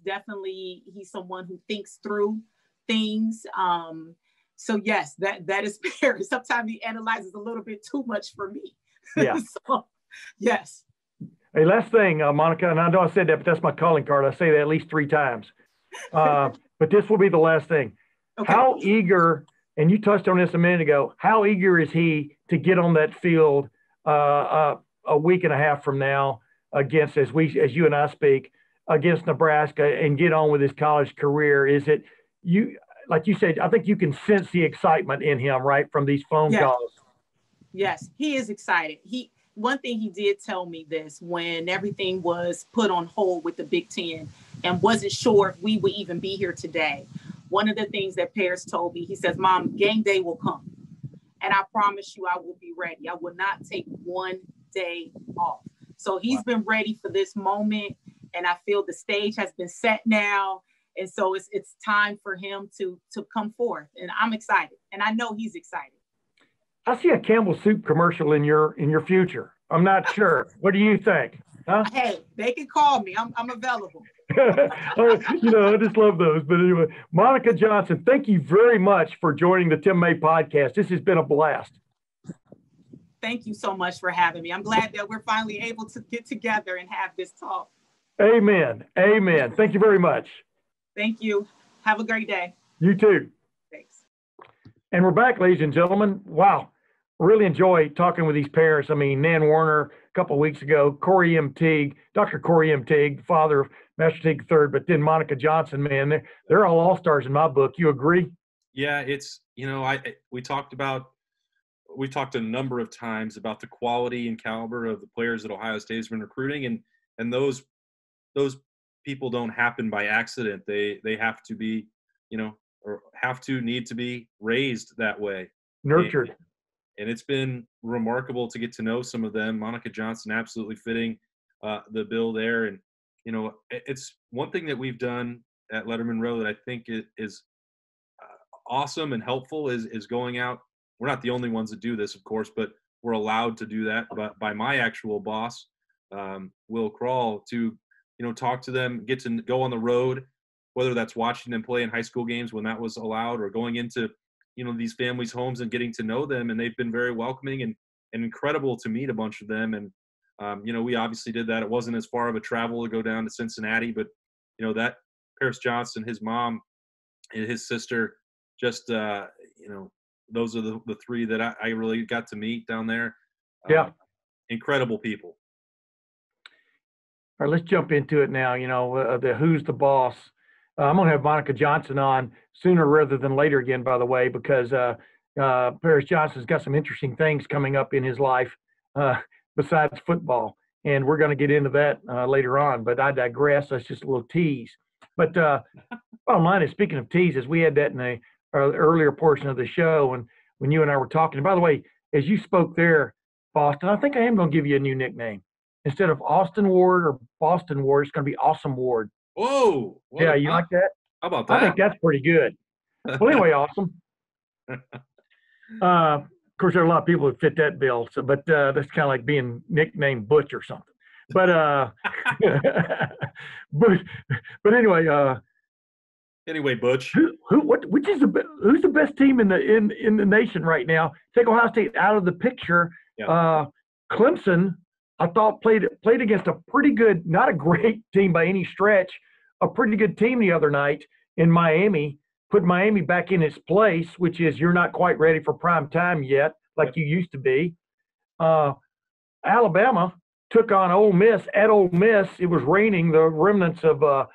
he's someone who thinks through things. So yes, that is Paris. Sometimes he analyzes a little bit too much for me. Yeah. So, yes. Hey, last thing, Monica, and I know I said that, but that's my calling card. I say that at least 3 times. But this will be the last thing. Okay. How eager, and you touched on this a minute ago, how eager is he to get on that field a week and a half from now against, as you and I speak, against Nebraska, and get on with his college career? Is it like you said, I think you can sense the excitement in him, right, from these phone calls. Yes, he is excited. One thing he did tell me this when everything was put on hold with the Big Ten and wasn't sure if we would even be here today. One of the things that Paris told me, he says, Mom, game day will come. And I promise you I will be ready. I will not take one day off. So he's been ready for this moment. And I feel the stage has been set now. And so it's time for him to come forth. And I'm excited. And I know he's excited. I see a Campbell Soup commercial in your future. I'm not sure. What do you think? Huh? Hey, they can call me. I'm available. I just love those. But anyway, Monica Johnson, thank you very much for joining the Tim May podcast. This has been a blast. Thank you so much for having me. I'm glad that we're finally able to get together and have this talk. Amen. Amen. Thank you very much. Thank you. Have a great day. You too. Thanks. And we're back, ladies and gentlemen. Wow. Really enjoy talking with these parents. Nan Warner a couple of weeks ago, Corey M. Teague, Dr. Corey M. Teague, father of Master Teague III, but then Monica Johnson, man, they're all-stars in my book. You agree? Yeah, it's, we talked a number of times about the quality and caliber of the players that Ohio State has been recruiting, and those people don't happen by accident. They have to be, need to be raised that way. Nurtured. And it's been remarkable to get to know some of them. Monica Johnson absolutely fitting the bill there. And, it's one thing that we've done at Lettermen Row that I think is awesome and helpful is going out. We're not the only ones that do this, of course, but we're allowed to do that by my actual boss, Will Crawl, to, talk to them, get to go on the road, whether that's watching them play in high school games when that was allowed, or going into these families' homes and getting to know them, and they've been very welcoming and incredible to meet a bunch of them. And we obviously did that. It wasn't as far of a travel to go down to Cincinnati, but that Paris Johnson, his mom, and his sister, just those are the three that I really got to meet down there. Yeah, incredible people. All right, let's jump into it now. The Who's the Boss. I'm going to have Monica Johnson on sooner rather than later again, by the way, because Paris Johnson's got some interesting things coming up in his life besides football. And we're going to get into that later on. But I digress. That's just a little tease. But bottom line is, speaking of teases, we had that in the earlier portion of the show when you and I were talking. And by the way, as you spoke there, Boston, I think I am going to give you a new nickname. Instead of Austin Ward or Boston Ward, it's going to be Awesome Ward. Whoa. Yeah, you like that? How about that? I think that's pretty good. Well, anyway, awesome. Of course, there are a lot of people that fit that bill, but that's kind of like being nicknamed Butch or something. But but anyway. Anyway, Butch. Who's the best team in the nation right now? Take Ohio State out of the picture. Yeah. Clemson, I thought played against a pretty good, not a great team by any stretch, a pretty good team the other night in Miami. Put Miami back in its place, which is you're not quite ready for prime time yet, like you used to be. Alabama took on Ole Miss at Ole Miss. It was raining. The remnants of a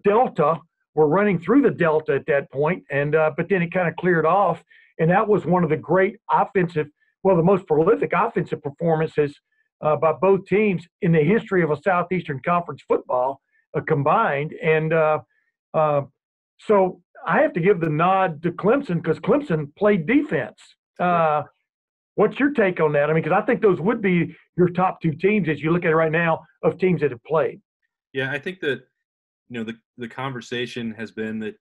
delta were running through the delta at that point, and but then it kind of cleared off, and that was one of the great the most prolific offensive performances by both teams in the history of a Southeastern Conference football combined. And so I have to give the nod to Clemson because Clemson played defense. What's your take on that? I mean, because I think those would be your top two teams as you look at it right now of teams that have played. Yeah, I think that the conversation has been that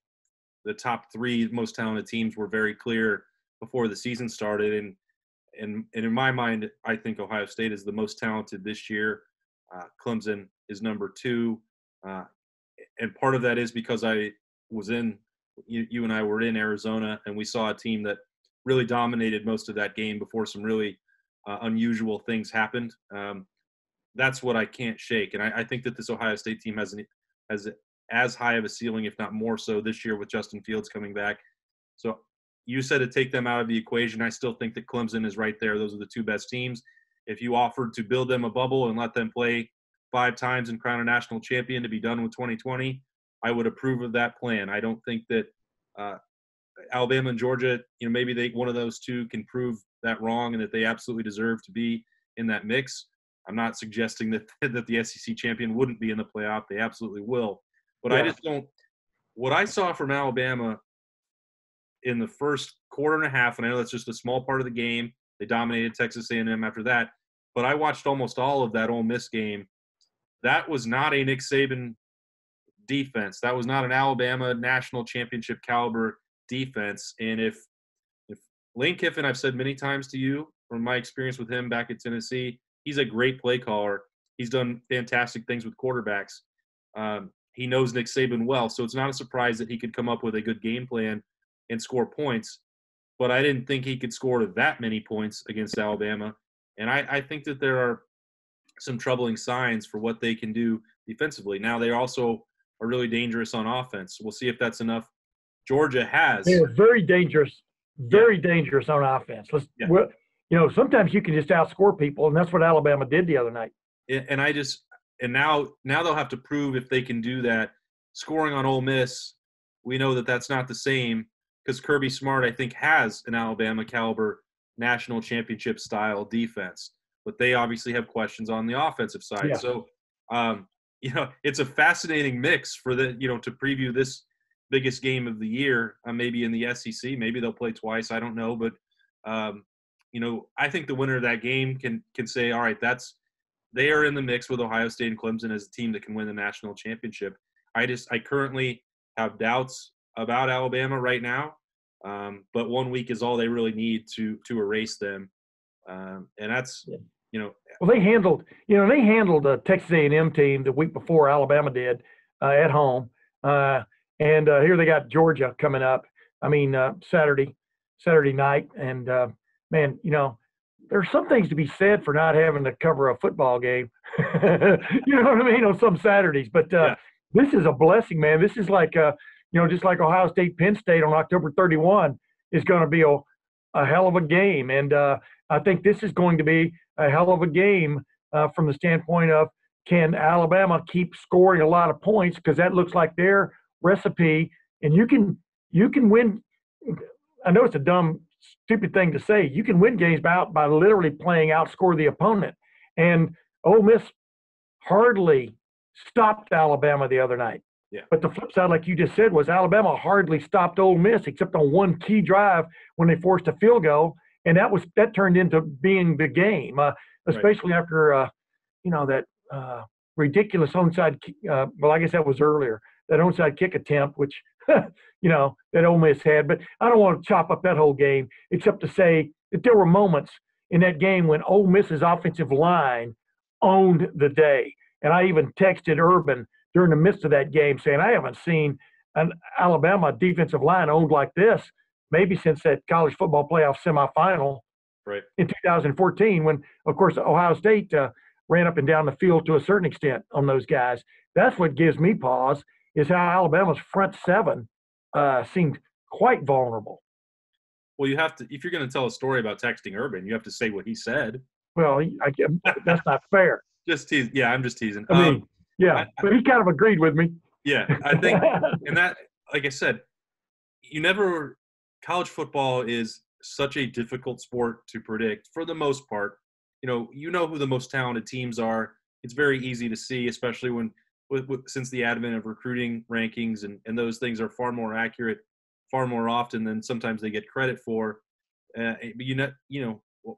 the top three most talented teams were very clear before the season started, and in my mind, I think Ohio State is the most talented this year. Clemson is number two, and part of that is because I was you and I were in Arizona, and we saw a team that really dominated most of that game before some really unusual things happened. That's what I can't shake, and I think that this Ohio State team has as high of a ceiling, if not more so, this year with Justin Fields coming back. So you said to take them out of the equation. I still think that Clemson is right there. Those are the two best teams. If you offered to build them a bubble and let them play 5 times and crown a national champion to be done with 2020, I would approve of that plan. I don't think that Alabama and Georgia, maybe one of those two can prove that wrong and that they absolutely deserve to be in that mix. I'm not suggesting that the SEC champion wouldn't be in the playoff. They absolutely will. But I just don't – what I saw from Alabama in the first quarter and a half, and I know that's just a small part of the game. They dominated Texas A&M after that. But I watched almost all of that Ole Miss game. That was not a Nick Saban defense. That was not an Alabama national championship caliber defense. And if Lane Kiffin, I've said many times to you from my experience with him back at Tennessee, he's a great play caller. He's done fantastic things with quarterbacks. He knows Nick Saban well, so it's not a surprise that he could come up with a good game plan and score points. But I didn't think he could score that many points against Alabama. And I think that there are some troubling signs for what they can do defensively. Now, they also are really dangerous on offense. We'll see if that's enough. Georgia has. They're very dangerous, dangerous on offense. Sometimes you can just outscore people, and that's what Alabama did the other night. And now they'll have to prove if they can do that. Scoring on Ole Miss, we know that that's not the same because Kirby Smart, I think, has an Alabama caliber national championship style defense, but they obviously have questions on the offensive side. Yeah. So, it's a fascinating mix for to preview this biggest game of the year, maybe in the SEC. Maybe they'll play twice. I don't know. But, I think the winner of that game can say, all right, they are in the mix with Ohio State and Clemson as a team that can win the national championship. I currently have doubts about Alabama right now, but 1 week is all they really need to erase them, and that's Well, they handled a Texas A&M team the week before Alabama did at home, and here they got Georgia coming up. I mean Saturday, Saturday night. And man, there's some things to be said for not having to cover a football game. You know what I mean? On some Saturdays. But this is a blessing, man. This is like, just like Ohio State, Penn State on October 31 is going to be a hell of a game. And I think this is going to be a hell of a game from the standpoint of, can Alabama keep scoring a lot of points? Because that looks like their recipe. And you can win. I know it's a dumb, stupid thing to say. You can win games by literally playing outscore the opponent. And Ole Miss hardly stopped Alabama the other night. Yeah. But the flip side, like you just said, was Alabama hardly stopped Ole Miss except on one key drive when they forced a field goal, and that turned into being the game, especially after that ridiculous onside. Well, I guess that was earlier, that onside kick attempt, which that Ole Miss had. But I don't want to chop up that whole game, except to say that there were moments in that game when Ole Miss's offensive line owned the day, and I even texted Urban during the midst of that game saying, I haven't seen an Alabama defensive line owned like this maybe since that college football playoff semifinal in 2014, when, of course, Ohio State ran up and down the field to a certain extent on those guys. That's what gives me pause, is how Alabama's front seven seemed quite vulnerable. Well, you have to, if you're going to tell a story about texting Urban, you have to say what he said. Well, that's not fair. Just teasing. Yeah, I'm just teasing. I mean, but he kind of agreed with me. Yeah, I think, and that, like I said, college football is such a difficult sport to predict for the most part. You know who the most talented teams are. It's very easy to see, especially since the advent of recruiting rankings and those things are far more accurate, far more often than sometimes they get credit for. But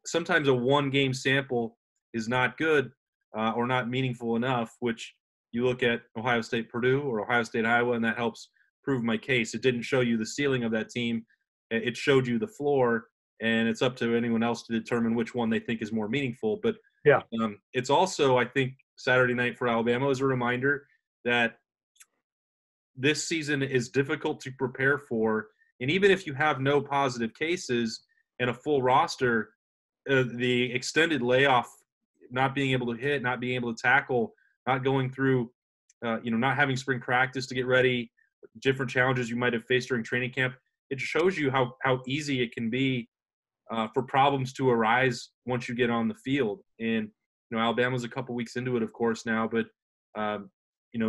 sometimes a one-game sample is not good or not meaningful enough, which you look at Ohio State Purdue or Ohio State Iowa, and that helps prove my case. It didn't show you the ceiling of that team. It showed you the floor, and it's up to anyone else to determine which one they think is more meaningful. But it's also, I think, Saturday night for Alabama is a reminder that this season is difficult to prepare for. And even if you have no positive cases and a full roster, the extended layoff, not being able to hit, not being able to tackle, not going through, not having spring practice to get ready, different challenges you might have faced during training camp, it shows you how easy it can be for problems to arise once you get on the field. And, Alabama's a couple weeks into it, of course, now, but,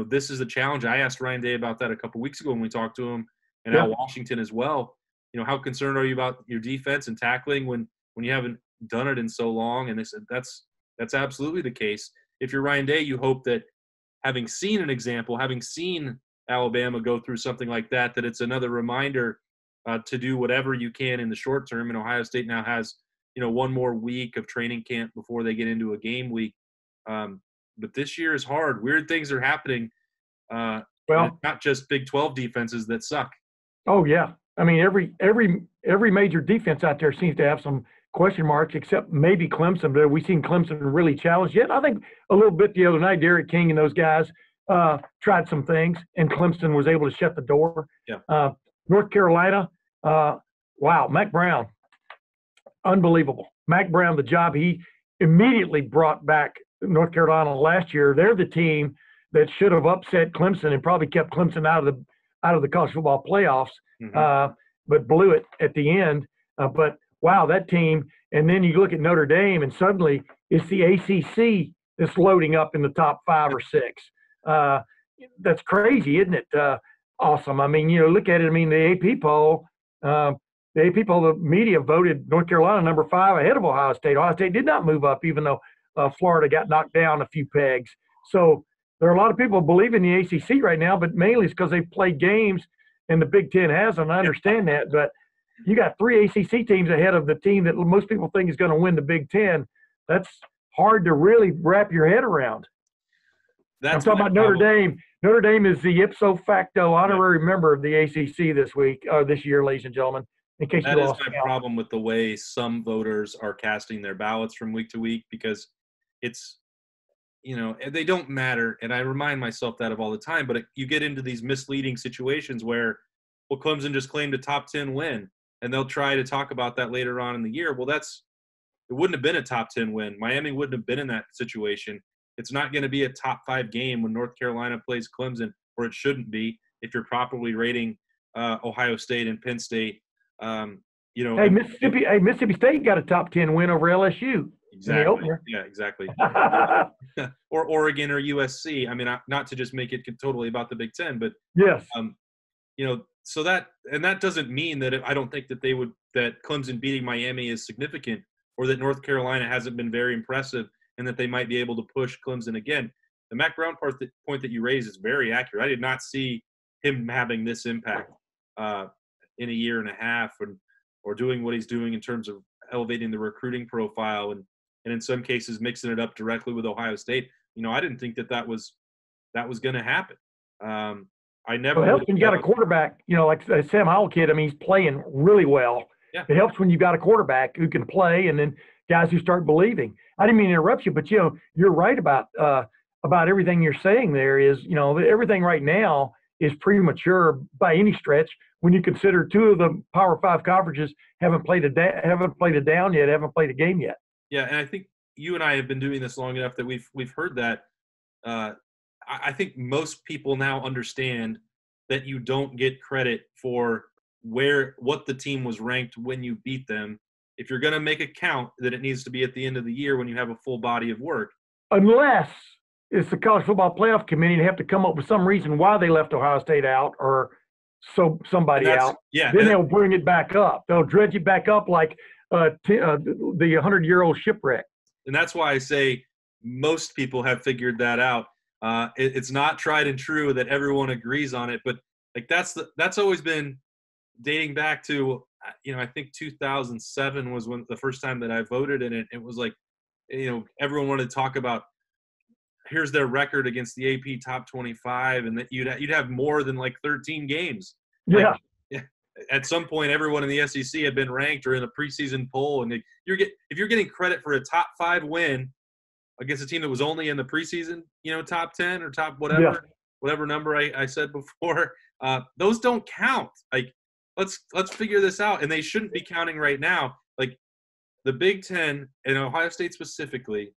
this is a challenge. I asked Ryan Day about that a couple weeks ago when we talked to him, and Al Washington as well. How concerned are you about your defense and tackling when you haven't done it in so long? And they said that's absolutely the case. If you're Ryan Day, you hope that having seen an example, having seen Alabama go through something like that, that it's another reminder to do whatever you can in the short term. And Ohio State now has, one more week of training camp before they get into a game week. But this year is hard. Weird things are happening. Not just Big 12 defenses that suck. Oh yeah. I mean, every major defense out there seems to have some question marks, except maybe Clemson. But we've seen Clemson really challenged yet. I think a little bit the other night, Derek King and those guys tried some things, and Clemson was able to shut the door. Yeah. North Carolina, wow, Mac Brown, unbelievable. Mac Brown, the job he immediately brought back North Carolina last year. They're the team that should have upset Clemson and probably kept Clemson out of the college football playoffs, but blew it at the end. But wow, that team. And then you look at Notre Dame, and suddenly it's the ACC that's loading up in the top 5 or 6. That's crazy, isn't it? Awesome. I mean, look at it. I mean, the AP poll, the media voted North Carolina number 5 ahead of Ohio State. Ohio State did not move up, even though Florida got knocked down a few pegs. So there are a lot of people believing the ACC right now, but mainly it's because they've played games and the Big Ten hasn't. I understand that, but you got 3 ACC teams ahead of the team that most people think is going to win the Big Ten. That's hard to really wrap your head around. I'm talking about Notre Dame. Notre Dame is the ipso facto honorary member of the ACC this year, ladies and gentlemen. In case that is my problem with the way some voters are casting their ballots from week to week, because it's, they don't matter. And I remind myself that of all the time, but you get into these misleading situations where, well, Clemson just claimed a top 10 win. and they'll try to talk about that later on in the year. Well, it wouldn't have been a top 10 win. Miami wouldn't have been in that situation. It's not going to be a top 5 game when North Carolina plays Clemson, or it shouldn't be if you're properly rating Ohio State and Penn State. Hey, Mississippi State got a top 10 win over LSU. Exactly. In the opener. Yeah, exactly. Or Oregon or USC. I mean, not to just make it totally about the Big Ten, but yes. So that doesn't mean that I don't think that that Clemson beating Miami is significant, or that North Carolina hasn't been very impressive and that they might be able to push Clemson again. The Mack Brown point that you raised is very accurate. I did not see him having this impact in a year and a half, or doing what he's doing in terms of elevating the recruiting profile and in some cases mixing it up directly with Ohio State. I didn't think that was going to happen. I never. It helps when you got a quarterback, like Sam Howell kid. I mean, he's playing really well. Yeah. It helps when you got a quarterback who can play, and then guys who start believing. I didn't mean to interrupt you, but you're right about everything you're saying. There is, everything right now is premature by any stretch. When you consider 2 of the Power 5 conferences haven't played a down yet, haven't played a game yet. Yeah, and I think you and I have been doing this long enough that we've heard that. I think most people now understand that you don't get credit for what the team was ranked when you beat them. If you're going to make a count, that it needs to be at the end of the year when you have a full body of work. Unless it's the College Football Playoff Committee and have to come up with some reason why they left Ohio State out or somebody out. Yeah. Then they'll bring it back up. They'll dredge it back up like the 100-year-old shipwreck. And that's why I say most people have figured that out. It's not tried and true that everyone agrees on it, but like that's always been dating back to I think 2007 was when the first time that I voted in it. It was like everyone wanted to talk about here's their record against the AP top 25, and that you'd have more than like 13 games. Yeah. Like, at some point, everyone in the SEC had been ranked or in a preseason poll, and if you're getting credit for a top 5 win against a team that was only in the preseason, top 10 or top whatever number I said before, those don't count. Like, let's figure this out, and they shouldn't be counting right now. Like the Big Ten and Ohio State specifically,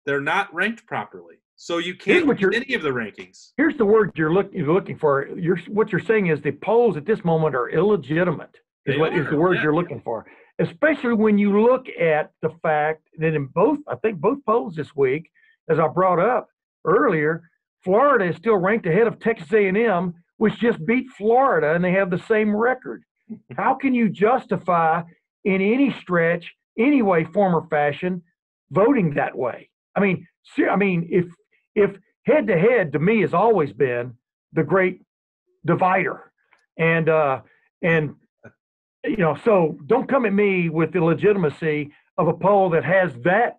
they're not ranked properly, so you can't use any of the rankings. Here's the word you're looking for. What you're saying is the polls at this moment are illegitimate. Is the word you're looking for. Especially when you look at the fact that in both polls this week, as I brought up earlier, Florida is still ranked ahead of Texas A&M, which just beat Florida, and they have the same record. How can you justify in any stretch, any way, form, or fashion, voting that way? I mean, if head-to-head to me has always been the great divider, and so don't come at me with the legitimacy of a poll that has that,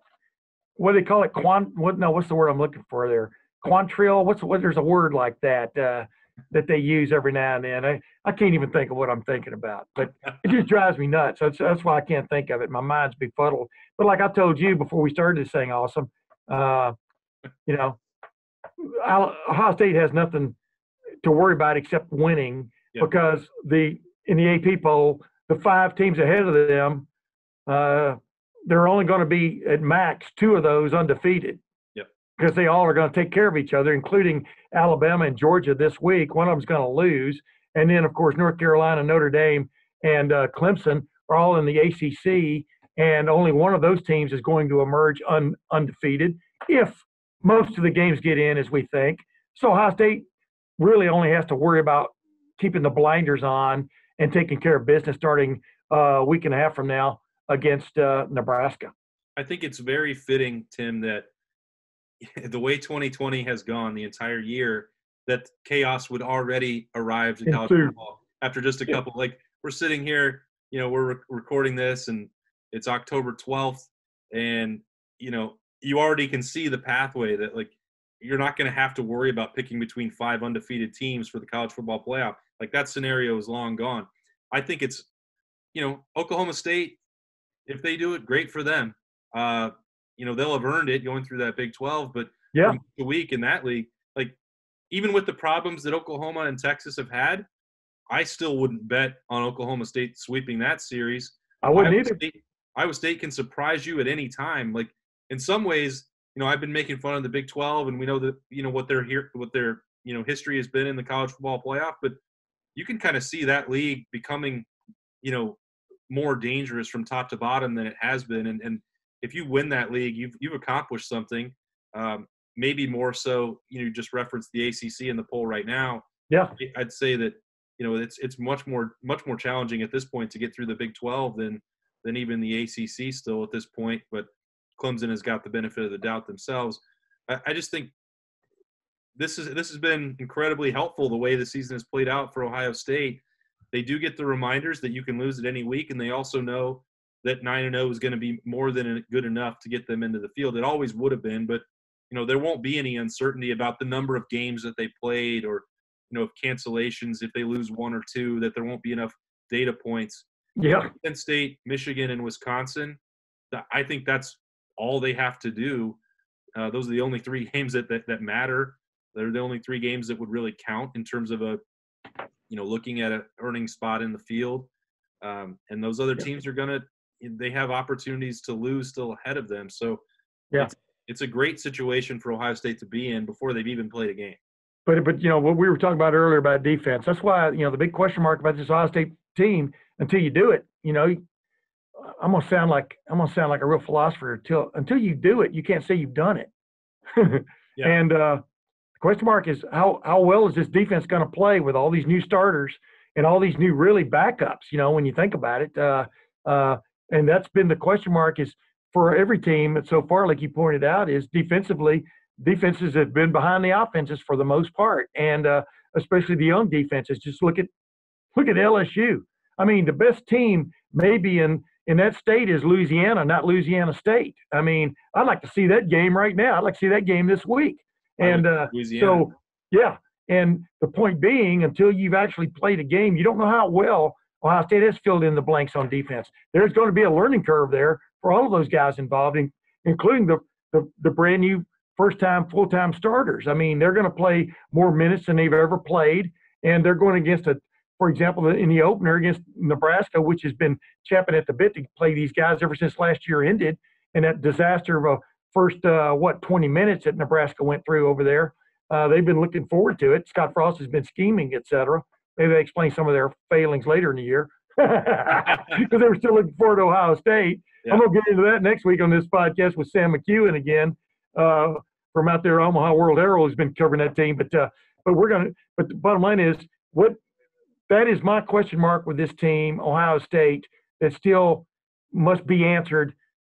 what do they call it? What's the word I'm looking for there? Quantrill? There's a word like that that they use every now and then. I can't even think of what I'm thinking about, but it just drives me nuts. That's why I can't think of it. My mind's befuddled. But like I told you before we started this thing, Awesome, Ohio State has nothing to worry about except winning. Yep. Because in the AP poll, the 5 teams ahead of them, they're only going to be at max 2 of those undefeated. Yep. Because they all are going to take care of each other, including Alabama and Georgia this week. One of them's going to lose. And then, of course, North Carolina, Notre Dame, and Clemson are all in the ACC, and only one of those teams is going to emerge undefeated if most of the games get in, as we think. So Ohio State really only has to worry about keeping the blinders on and taking care of business starting a week and a half from now against Nebraska. I think it's very fitting, Tim, that the way 2020 has gone the entire year, that chaos would already arrive to college football after just a couple. Like, we're sitting here, we're recording this, and it's October 12th, and you already can see the pathway that, like, you're not going to have to worry about picking between 5 undefeated teams for the college football playoff. Like, that scenario is long gone. I think it's, Oklahoma State, if they do it, great for them. They'll have earned it going through that Big 12, but from the week in that league, like, even with the problems that Oklahoma and Texas have had, I still wouldn't bet on Oklahoma State sweeping that series. I wouldn't either. Iowa State can surprise you at any time. Like, in some ways, I've been making fun of the Big 12, and we know that, what their history has been in the college football playoff, but you can kind of see that league becoming, more dangerous from top to bottom than it has been. And if you win that league, you've accomplished something. Maybe more so, you just referenced the ACC in the poll right now. Yeah. I'd say that, it's much more challenging at this point to get through the Big 12 than even the ACC still at this point. But Clemson has got the benefit of the doubt themselves. I just think this has been incredibly helpful, the way the season has played out for Ohio State. They do get the reminders that you can lose at any week, and they also know that 9-0 is going to be more than good enough to get them into the field. It always would have been, but there won't be any uncertainty about the number of games that they played, or of cancellations if they lose one or two, that there won't be enough data points. Yeah. Penn State, Michigan, and Wisconsin, I think that's all they have to do. Those are the only three games that matter. They're the only three games that would really count in terms of looking at an earning spot in the field. And those other teams they have opportunities to lose still ahead of them. So yeah, it's a great situation for Ohio State to be in before they've even played a game. But what we were talking about earlier about defense, that's why, the big question mark about this Ohio State team, until you do it, I'm gonna sound like a real philosopher. Until you do it, you can't say you've done it. Yeah. And the question mark is how well is this defense going to play with all these new starters and all these new really backups? When you think about it, and that's been the question mark is for every team so far, like you pointed out, is defensively. Defenses have been behind the offenses for the most part, and especially the young defenses. Just look at LSU. I mean, the best team maybe in that state is Louisiana, not Louisiana State. I mean, I'd like to see that game right now. I'd like to see that game this week. And so, yeah. And the point being, until you've actually played a game, you don't know how well Ohio State has filled in the blanks on defense. There's going to be a learning curve there for all of those guys involved, including the brand new first-time, full-time starters. I mean, they're going to play more minutes than they've ever played, and they're going against for example, in the opener against Nebraska, which has been champing at the bit to play these guys ever since last year ended, and that disaster of a first, 20 minutes that Nebraska went through over there. They've been looking forward to it. Scott Frost has been scheming, et cetera. Maybe they explain some of their failings later in the year because they were still looking forward to Ohio State. Yeah. I'm going to get into that next week on this podcast with Sam McEwen again from out there, Omaha World Herald, who's been covering that team. But the bottom line is that is my question mark with this team, Ohio State, that still must be answered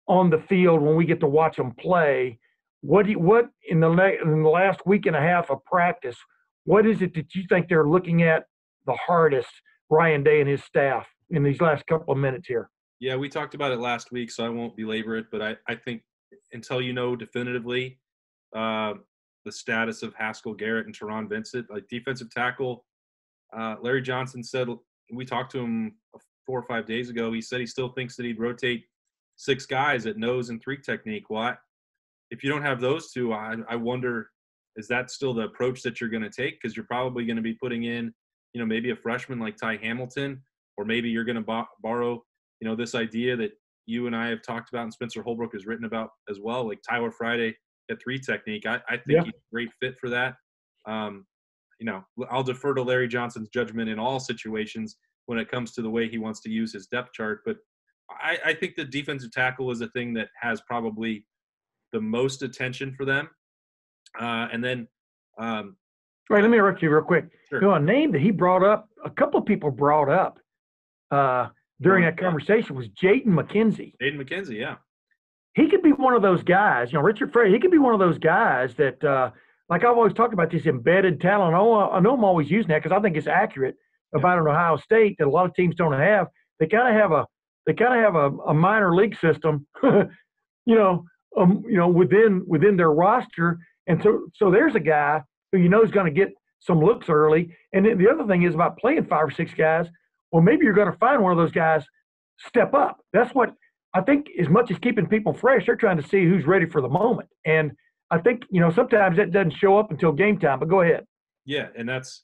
on the field when we get to watch them play. What in the last week and a half of practice, what is it that you think they're looking at the hardest, Ryan Day and his staff, in these last couple of minutes here? Yeah, we talked about it last week, so I won't belabor it. But I think until definitively the status of Haskell Garrett and Teron Vincent, like defensive tackle, Larry Johnson said, we talked to him 4 or 5 days ago, he said he still thinks that he'd rotate 6 guys at nose and 3 technique. Well, if you don't have those two, I wonder, is that still the approach that you're going to take? Because you're probably going to be putting in, maybe a freshman like Ty Hamilton, or maybe you're going to borrow, this idea that you and I have talked about and Spencer Holbrook has written about as well, like Tyler Friday at 3 technique. I think he's a great fit for that. I'll defer to Larry Johnson's judgment in all situations when it comes to the way he wants to use his depth chart. But I think the defensive tackle is a thing that has probably the most attention for them. And then right, let me interrupt you real quick. Sure. A name that he brought up, a couple of people brought up during that conversation was Jaden McKenzie. Jaden McKenzie, yeah. He could be one of those guys, Richard Frey, he could be one of those guys that like I've always talked about this embedded talent. I know I'm always using that because I think it's accurate about an Ohio State that a lot of teams don't have. They kind of have a minor league system, within their roster. And so there's a guy who is going to get some looks early. And then the other thing is about playing 5 or 6 guys. Well, maybe you're going to find one of those guys step up. That's what I think. As much as keeping people fresh, they're trying to see who's ready for the moment. And I think, sometimes that doesn't show up until game time, but go ahead. Yeah. And that's,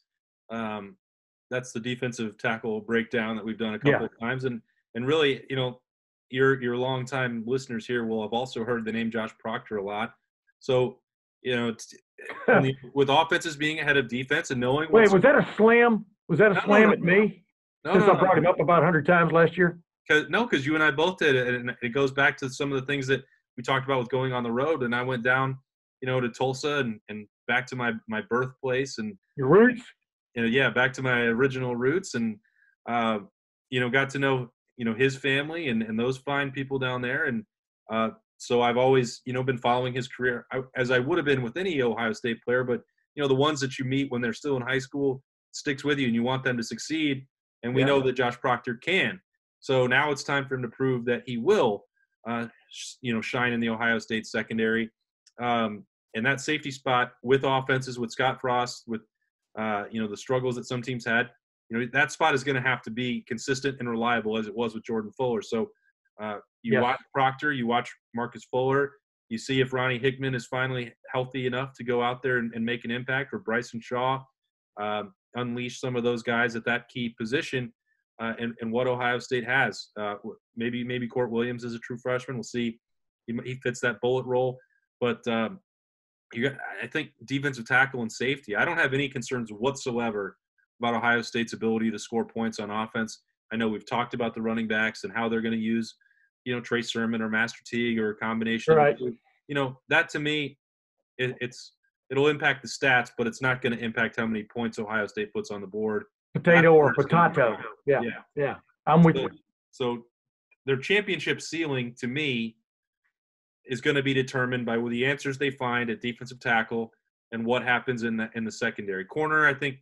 that's the defensive tackle breakdown that we've done a couple of times, and really, your longtime listeners here will have also heard the name Josh Proctor a lot. So, with offenses being ahead of defense and knowing. Wait, was that a slam? Was that a slam at me? No, Since I brought him up about 100 times last year. Because you and I both did it, and it goes back to some of the things that we talked about with going on the road. And I went down, to Tulsa and back to my birthplace and your roots. Back to my original roots, and got to know his family and those fine people down there, and so I've always been following his career as I would have been with any Ohio State player. But the ones that you meet when they're still in high school sticks with you, and you want them to succeed. And we know that Josh Proctor can. So now it's time for him to prove that he will, shine in the Ohio State secondary. And that safety spot with offenses, with Scott Frost, with the struggles that some teams had, that spot is going to have to be consistent and reliable as it was with Jordan Fuller. So watch Proctor, you watch Marcus Fuller, you see if Ronnie Hickman is finally healthy enough to go out there and make an impact, or Bryson Shaw, unleash some of those guys at that key position, and what Ohio State has. Maybe Court Williams is a true freshman. We'll see. He fits that bullet role. But I think defensive tackle and safety, I don't have any concerns whatsoever about Ohio State's ability to score points on offense. I know we've talked about the running backs and how they're going to use, Trey Sermon or Master Teague or a combination. Right. That to me, it'll impact the stats, but it's not going to impact how many points Ohio State puts on the board. Potato or potato. Yeah. I'm with you. So their championship ceiling, to me, is going to be determined by the answers they find at defensive tackle and what happens in the secondary. Corner, I think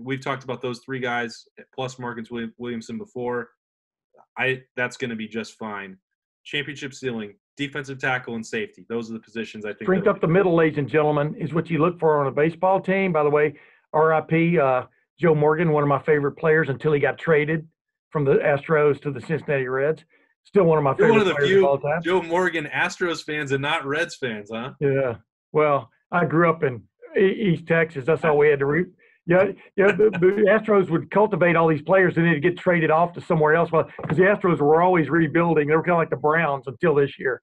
we've talked about those three guys plus Marcus Williamson before. That's going to be just fine. Championship ceiling, defensive tackle and safety. Those are the positions I think. Strength up the middle, ladies and gentlemen, is what you look for on a baseball team. By the way, RIP Joe Morgan, one of my favorite players until he got traded from the Astros to the Cincinnati Reds. Still one of my favorite players of all time. Joe Morgan Astros fans and not Reds fans, huh? Yeah. Well, I grew up in East Texas. That's all we had to root. The Astros would cultivate all these players and then get traded off to somewhere else. Well, because the Astros were always rebuilding. They were kind of like the Browns until this year.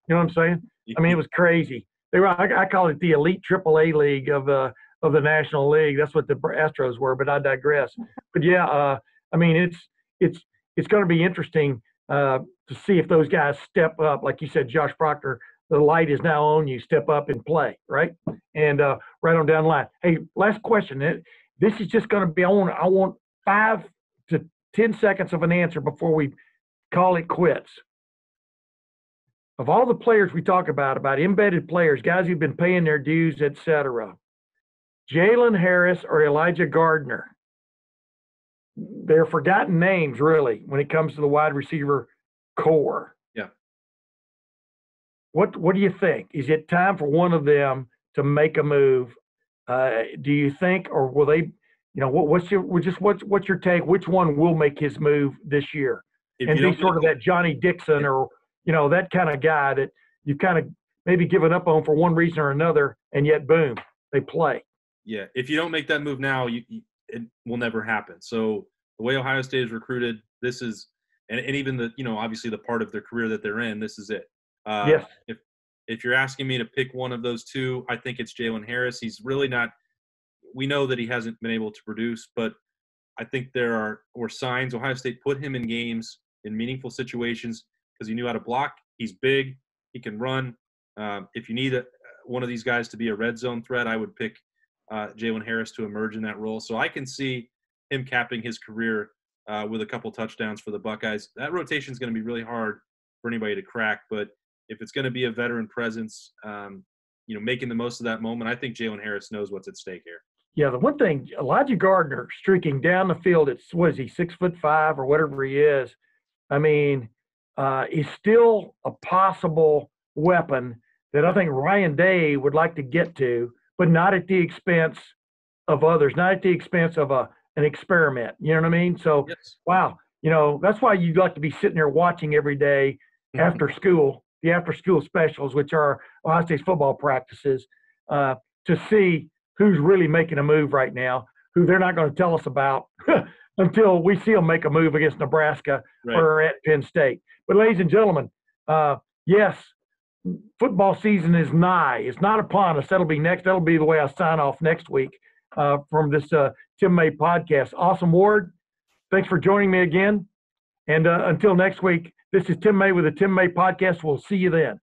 You know what I'm saying? I mean, it was crazy. They were. I call it the elite AAA league of the National League. That's what the Astros were. But I digress. But I mean, it's going to be interesting to see if those guys step up. Like you said, Josh Proctor, the light is now on you. Step up and play, right? And right on down the line. Hey, last question. This is just going to be. I want 5 to 10 seconds of an answer before we call it quits. Of all the players we talk about embedded players, guys who've been paying their dues, etc., Jalen Harris or Elijah Gardner, they're forgotten names, really, when it comes to the wide receiver core. Yeah. What do you think? Is it time for one of them to make a move? Do you think, or will they? What's your take? Which one will make his move this year? And be sort of that Johnny Dixon or that kind of guy that you've kind of maybe given up on for one reason or another, and yet boom, they play. Yeah, if you don't make that move now, it will never happen. So the way Ohio State is recruited, this is, and even the obviously the part of their career that they're in, this is it. Yes. If you're asking me to pick one of those two, I think it's Jalen Harris. He's really not. We know that he hasn't been able to produce, but I think there were signs. Ohio State put him in games in meaningful situations because he knew how to block. He's big. He can run. If you need one of these guys to be a red zone threat, I would pick Jalen Harris to emerge in that role. So I can see him capping his career with a couple touchdowns for the Buckeyes. That rotation is going to be really hard for anybody to crack, but if it's going to be a veteran presence, making the most of that moment, I think Jalen Harris knows what's at stake here. Yeah, the one thing, Elijah Gardner streaking down the field at, what is he, 6'5" or whatever he is, I mean, is still a possible weapon that I think Ryan Day would like to get to, but not at the expense of others, not at the expense of an experiment. You know what I mean? So, yes. Wow, that's why you'd like to be sitting there watching every day after school, the after-school specials, which are Ohio State's football practices, to see who's really making a move right now. who they're not going to tell us about until we see them make a move against Nebraska or at Penn State. But ladies and gentlemen, yes, football season is nigh. It's not upon us. That'll be next. That'll be the way I sign off next week from this Tim May podcast. Awesome, Ward. Thanks for joining me again. And until next week, this is Tim May with the Tim May podcast. We'll see you then.